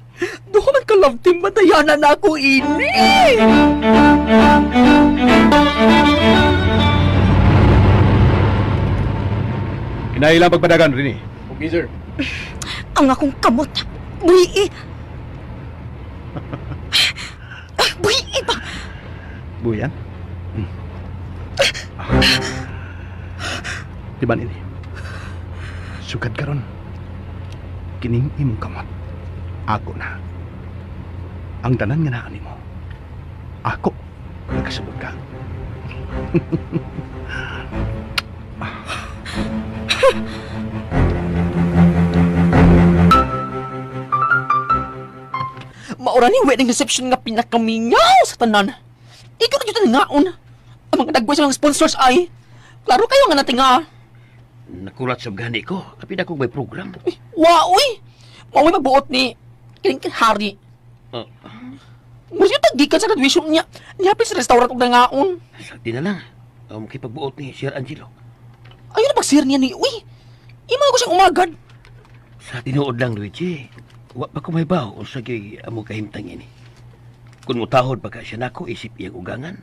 doon man ka love team matayanan ako ini. Kinailang pagpadagan, Rini. Okay, sir. Ang akong kamot. Buhi. Buhi ba? Buyan? Diba ini? Sugad karon. Kining imong kamot. Ako na. Ang tanan nga naani mo. Ako. Nagkasabot ka. Maura ni wedding reception nga pinakamingaw sa tanan. Ikaw na dito ngaon. Ang mga dagway sa mga sponsors ay. Klaro kayo nga natin nga. Nakulat sa gani ko. Kapit ako may program. Uy! Mauwi magbuot ni Kiling Hari. Muli tagikan sa graduation niya. Nihapin sa restaurant og nangaon. Sakti na lang. Makipagbuot ni Sir Angelo. Ayaw na mag-sir niya ni. Uy! Ima ko siyang umagad. Sa tinuod lang, Luigi. Wa pa ko may baw o sa gay amo kahimtang ini. Kung mutahod pa ka siya nako, isip iyang ugangan.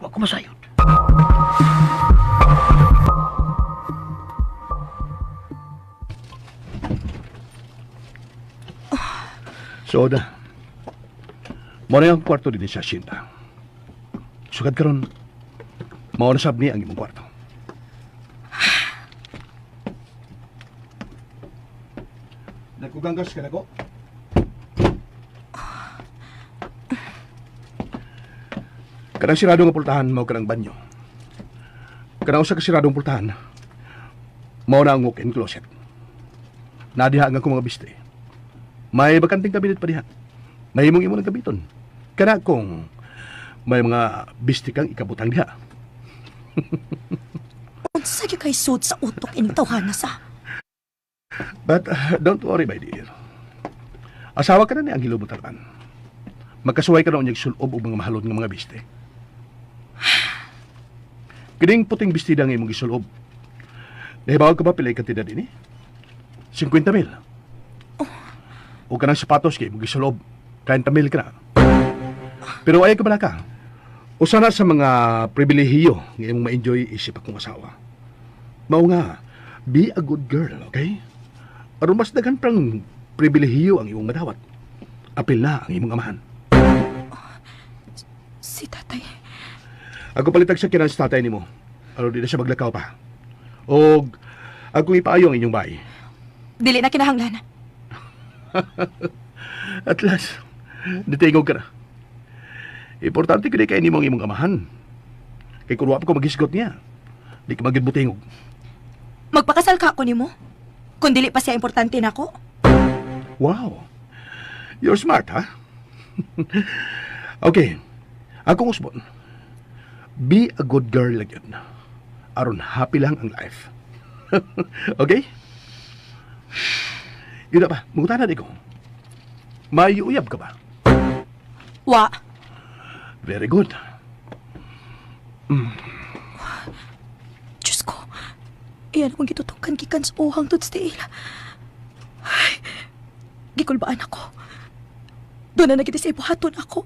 Wa ko masayod. Soda. Mo na yung kwarto din sa Shinta. Sugad karon, maunasab ni ang imong kwarto. Nagkuganggas ka na ko? Kanang sirado nga pultahan, mao kanang banyo. Kanang usa ka siradong pultahan, mao na ang walk-in closet. Nadiha nga ko mga biste. May bakanting kabinet pa diha. Nahimong imo ng gabiton. Kana kung may mga biste kang ikabutang diha. Unsa gyud kay sud sa utok ining tawhana sa? But don't worry, my dear. Asawa ka na ni Angelo Montalban. Magkasuway ka na unyag sulob o mga mahalon ng mga biste. Kining puting bistida nga imong gisulob. Nahibaw ka ba pilay kantidad ini? 50,000. O ka ng sapatos kay imong gisulob. 30,000 ka na. Pero ay ka ba na ka? O sana sa mga pribilehiyo nga imong ma-enjoy isip akong asawa. Mao nga, be a good girl, okay? Aron mas daghan prang pribilehiyo ang imong madawat. Apil na ang imong amahan. Si tatay. Ako palitag sa kinang tatay nimo. Aron di na siya maglakaw pa. O akong ipaayo ang inyong bahay. dili na kinahanglan. At last, ditingog ka na. Importante ko kay ni mong imong amahan. Kay kung wala pa ko maghisgot niya, di ka magigbutingog. Magpakasal ka ako nimo. Kung dili pa siya importante nako. Wow. You're smart, ha? Okay. Akong usbon. Be a good girl like yun. Aron happy lang ang life. Okay? Yun na ba? Mungutanan ko. May uyab ka ba? Wa. Very good. Diyos ko. Iyan akong gitutukan gikan sa uhang tod sa tiila. Ay, gikulbaan ako. Doon na nagiti sa ibuhaton ako.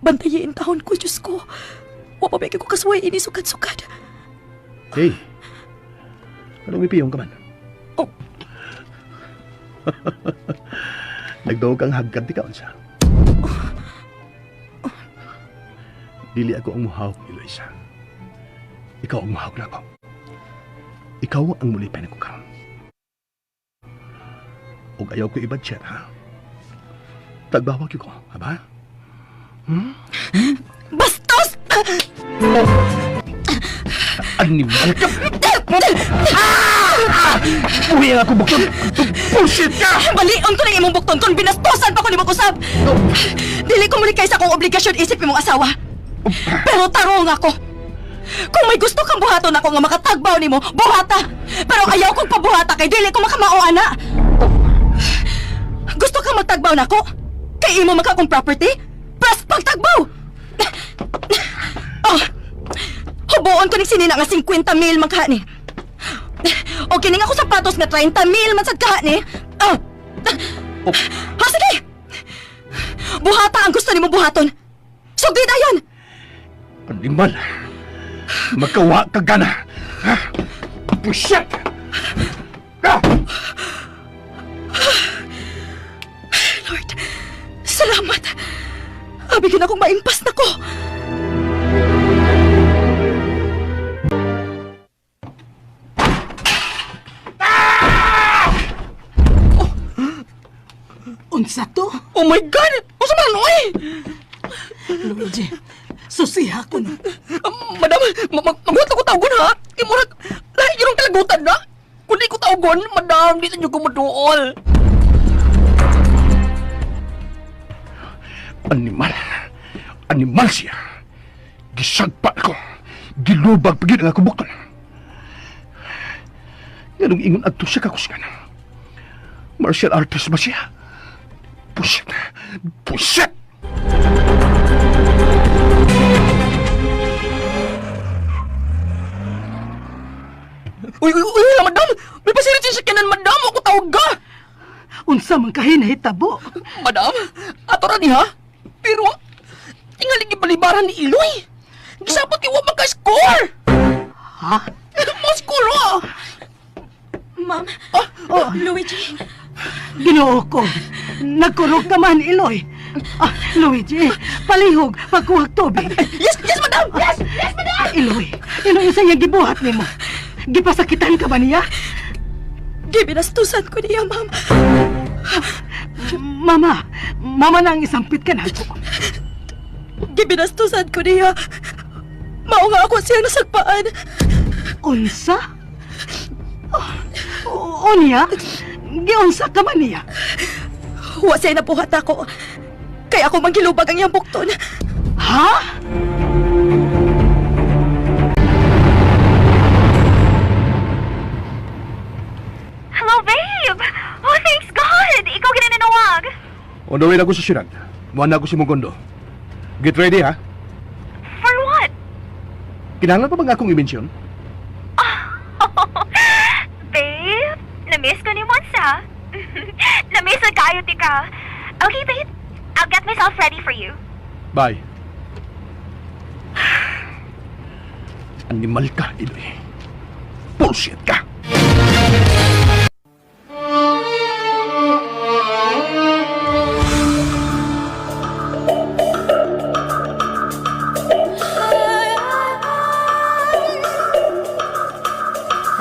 Bantayin taon ko, Diyos ko. Wapabeke ko kasway ini sukad-sukad. Hey. Anong ipiyong ka man? Oh. Nagdaw kang hagkad di ka, unsa? Dili ako ang muhawak ni Luisa. Ikaw ang muhawak na ako. Ikaw ang muli pa na ko karon. Huwag ayaw ko ibad siya, ha? Tagbawag ko, ha ba? Bastos! Animal ka! Uwi ako bukton! Bullshit ka! Balion ko na imong bukton kung binastosan pa ko ni Makusab! Dili ko muli kaysa kong obligasyon isip imong asawa. Pero tarong ako. Kung may gusto kang buhaton ako nga makatagbaw nimo, buhata! Pero ayaw kong pabuhata kay dili ko makamao ana. Gusto kang magtagbaw nako? Kay imo maka kong property? Plus pagtagbaw! Oh, hubuon ko ning sinina nga 50,000 man kaha ni. O kining ako sapatos nga 30,000 man sad kaha ni. Oh. Sige! Buhata ang gusto nimo buhaton. Sugdi dayon! Animal! Magkawa ka gana! Ha? Bullshit! Lord, salamat! Abigin akong maimpas na ko! Unsa to? Oh my God! Usa man oy! Luigi, susiha ko na. Madam, maghuwat ako tawgon ha? Kay murag, lahi yun ang kalagutan na. Kung di ko tawgon, madam, di na nyo ko maduol. Animal! Animal siya! Gisagpa ako! Gilubag pagin ang ako bukton! Ganong ingon adto siya kakusgan. Martial artist ba siya? Pusit! Pusit! Uy, madam! May pasirit siya sa kanan, madam! Ako tawag ka! Unsa man kahinahitabo? Madam, ato ra niha. Pero, tingali gibalibaran ni Iloy. Gisabot kay wa magka-score. Ha? Mo score oh. Ma'am, Luigi. Ginoo ko. Nagkurog ka man, Iloy. Luigi, palihog, pagkuhag tubig. Yes, madam! Yes, madam! Iloy, isa yung gibuhat nimo. Gipasakitan ka ba niya? Gibinastusan ko niya, ma'am. Mama na ang isampit ka na ako. Gibinastusan ko niya. Mao nga ako siya nasagpaan. Unsa? Unya? Giunsa ka man niya? Wasay na buhat ako. Kaya ako manggilubag ang iyang bukton. Ha? Hello, babe! Oh, thanks God! Ikaw ginanawag! On the way na ko sa syudad. Muhan na ako si Mugondo. Get ready, ha? For what? Kinahanglan pa ba nga akong i-mention? Babe, na-miss ko ni Monsa. Na-miss na kayo, tika. Okay, babe. I'll get myself ready for you. Bye. Animal ka, Iloy. Bullshit ka!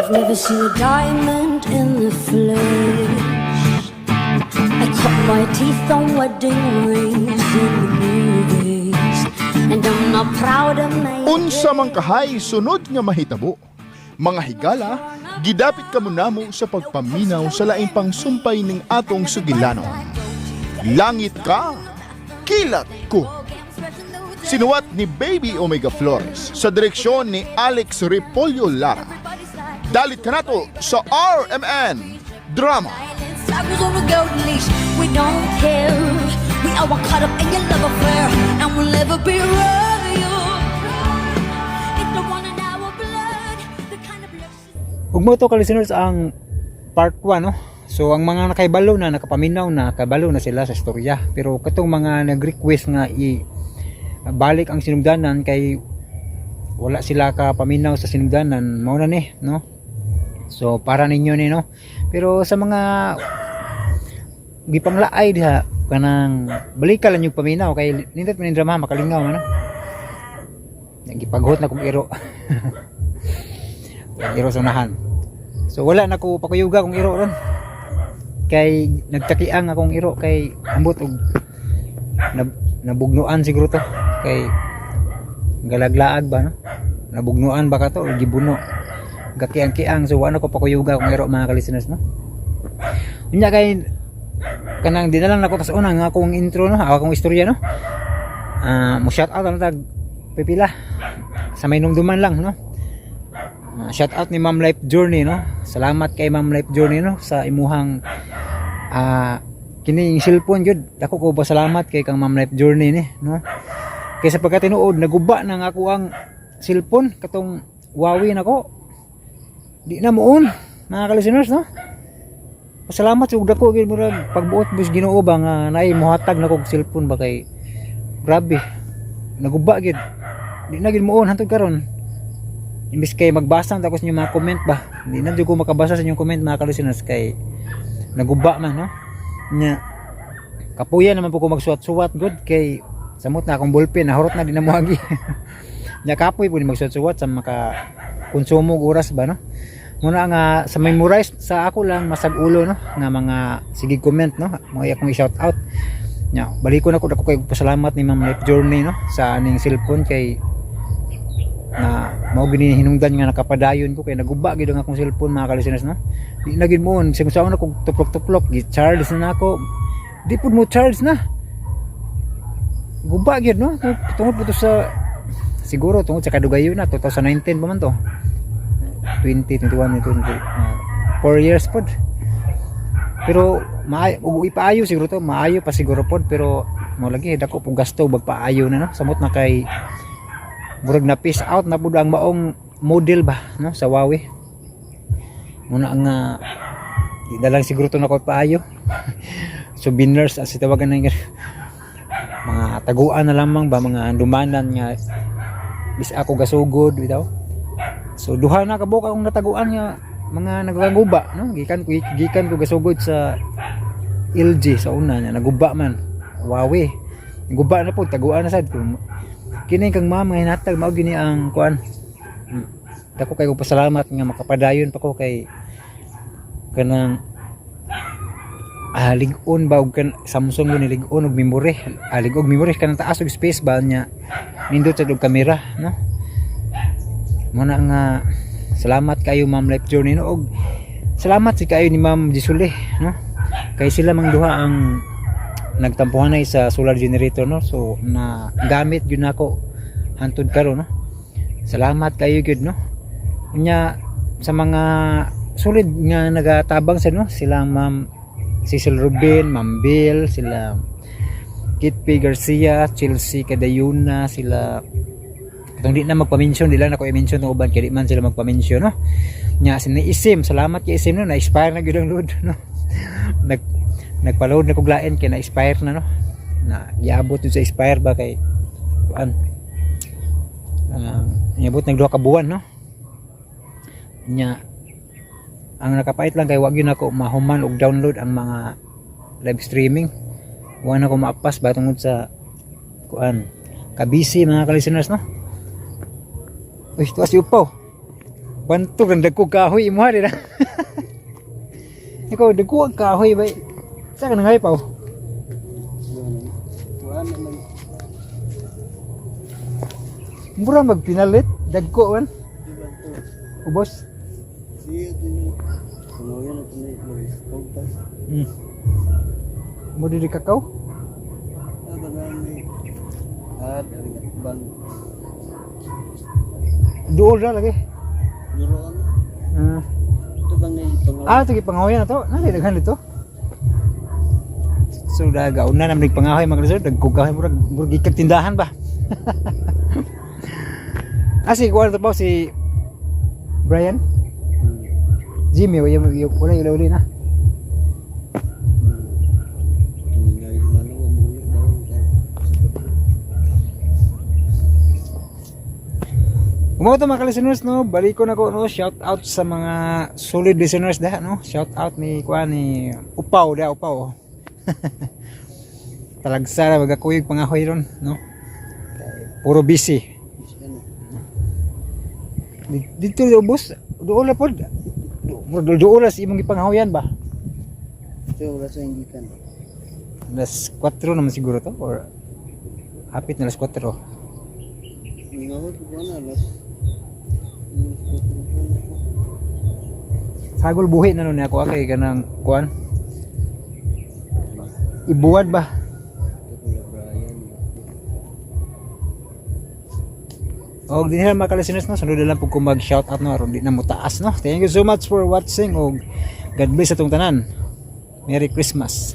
I've never seen a diamond in the flesh. I cut my teeth on wedding rings in the movies, and I'm not proud of my Unsa man kahay sunod nga mahitabo. Mga higala, gidapit ka mo namo sa pagpaminaw sa laing pangsumpay ning atong sugilanon. Langit ka, kilat ko. Sinuwat ni Baby Omega Flores sa direksyon ni Alex Repolyo Lara. Dalit ka nato sa RMN Drama. Cycles on a golden leash. We don't care. We are all caught up in your love affair, and we'll never be royal. It's the one in our blood, the kind of love. Ug mo to ka listeners ang part 1 no. So ang mga nakaibalo na nakapaminaw na kabalo na sila sa istorya. Pero katong mga nag-request nga balik ang sinugdanan kay wala sila ka paminaw sa sinugdanan mao na ni no. So para ninyo ni no. Pero sa mga gipanglaay diha kanang balika lang yung paminaw kay nindot man drama makalingaw ano. Nagipaghot na kong iro. Iro sa unahan. So wala na ko pakuyuga kong iro ron. Kay nagtakiang akong iro kay ambot og nabugnuan siguro to kay galaglaag ba no. Nabugnuan ba ka to o gibuno. Gakiang-kiang so ano ko pakuyuga kong iro mga kalisteners no. Unya kay kanang dinalang nako tas una nga akong intro no, akong istorya no. Mo shout out na tag pipila sa may numduman lang no. Shout out ni Ma'am Life Journey no. Salamat kay Ma'am Life Journey no sa imuhang kining cellphone jud. Dako ko pasalamat kay kang Ma'am Life Journey ni no. Kay sa pagkatinuod naguba nang ako ang cellphone katong Huawei nako. Di na muon mga kalisteners no. Pasalamat sa dako gid murag pagbuot bus Ginoo ba nga naay mohatag nako og cellphone ba kay grabe. Naguba gid. Di na gid muon hantod karon. Imbis kay magbasa tapos yung mga comment ba. Hindi na ko makabasa sa inyong comment mga kalisteners kay naguba man no. Nya kapuya naman po ko magsuwat-suwat good kay samot na akong ballpen nahurot na din na muagi. Nya kapoy po ni magsuwat-suwat sa maka konsumo oras ba no. Muna nga sa memorize sa ako lang masag ulo no nga mga sige comment no. Mo akong i-shout out. Nya baliko na ko dako kay pasalamat ni Ma'am Life Journey no sa aning cellphone kay na mao gini hinungdan nga nakapadayon ko kay naguba gid ang akong cellphone mga kalisteners no. Di na gid mo sing saon ako tuplok-tuplok gi-charge na ako. Di pud mo charge na. Guba gid no. Tungod po to sa siguro tungod sa kadugayon na 2019 pa man to. 2021 4 years pod. Pero ipaayo siguro to, maayo pa siguro pod pero mo lagi dako pug gasto magpaayo na no. Samot na kay murag na peace out na pud ang maong model ba no sa Huawei. Muna ang di na lang siguro to nako paayo. Souvenirs as tawagan na mga taguan na lamang ba mga dumanan nga bis ako gasugod bitaw. So duha na kabuk akong nataguan nga mga nagaguba no gikan ko gasugod sa LG sa una nya naguba man Huawei. Guba na po taguan na sad ko. Kini kang mama hinatag mao gini ang kuan. Dako kay ko pasalamat nga makapadayon pa ko kay kanang lig-on ba og kan Samsung ni lig-on og memory. Lig-og memory kanang taas og space ba nya nindot sa og kamera no. Muna nga salamat kayo Ma'am Life Journey no og salamat si kayo ni Ma'am Jisule no. Kay sila mang duha ang nagtampuhan na sa solar generator no. So na gamit gyud nako hantod karon no. Salamat kayo gyud no. Unya sa mga solid nga nagatabang sa no sila Ma'am Cecil Ruben, Ma'am Bill, sila Kitpi Garcia, Chelsea Cadayuna, sila katong di na magpa-mention, di lang ako i-mention ng uban kaya di man sila magpa-mention no. Nya Isim, salamat kay Isim no, na-expire na gyud ang load no. Nagpa-load na kog lain kay na-expire na no. Na giabot sa expire ba kay kuan. Niabot nagduha ka buwan no. Nya ang nakapait lang kay wag yun ako mahuman og download ang mga live streaming. Wa na ko maapas ba tungod sa kuan. Kabisi mga ka-listeners no. Uy, tuwas yung po. Bantog ang dagko kahoy imo ha dira. Ikaw dagko ang kahoy bay. Sa ka nangay pa. Mura magpinalit dagko man. Ubos. Mo di kakao? Duol ra lagi. Ito gipangahoy na to. Nali daghan dito. So dagaon na naman nagpangahoy mga resort, nagkugahoy murag gikat tindahan ba. Si kuwan to pa si Brian. Jimmy, wala uli na. Mga listeners no, balik ko na ko no, shout out sa mga solid listeners dah no. Shout out ni kuan ni Upaw. Talagsa ra magakuyog pangahoy ron no. Puro busy. Dito ubos, doon na pod. Doon na si imong ipangahoyan ba? Ito wala sa indikan. Alas 4 naman siguro to or hapit na alas 4. Sagol buhi na nun ako kay kanang kuan. Ibuwad ba? Og dinhi mga listeners no, sunod na lang po ko mag shout out no aron di na mo taas no. Thank you so much for watching og God bless atong tanan. Merry Christmas.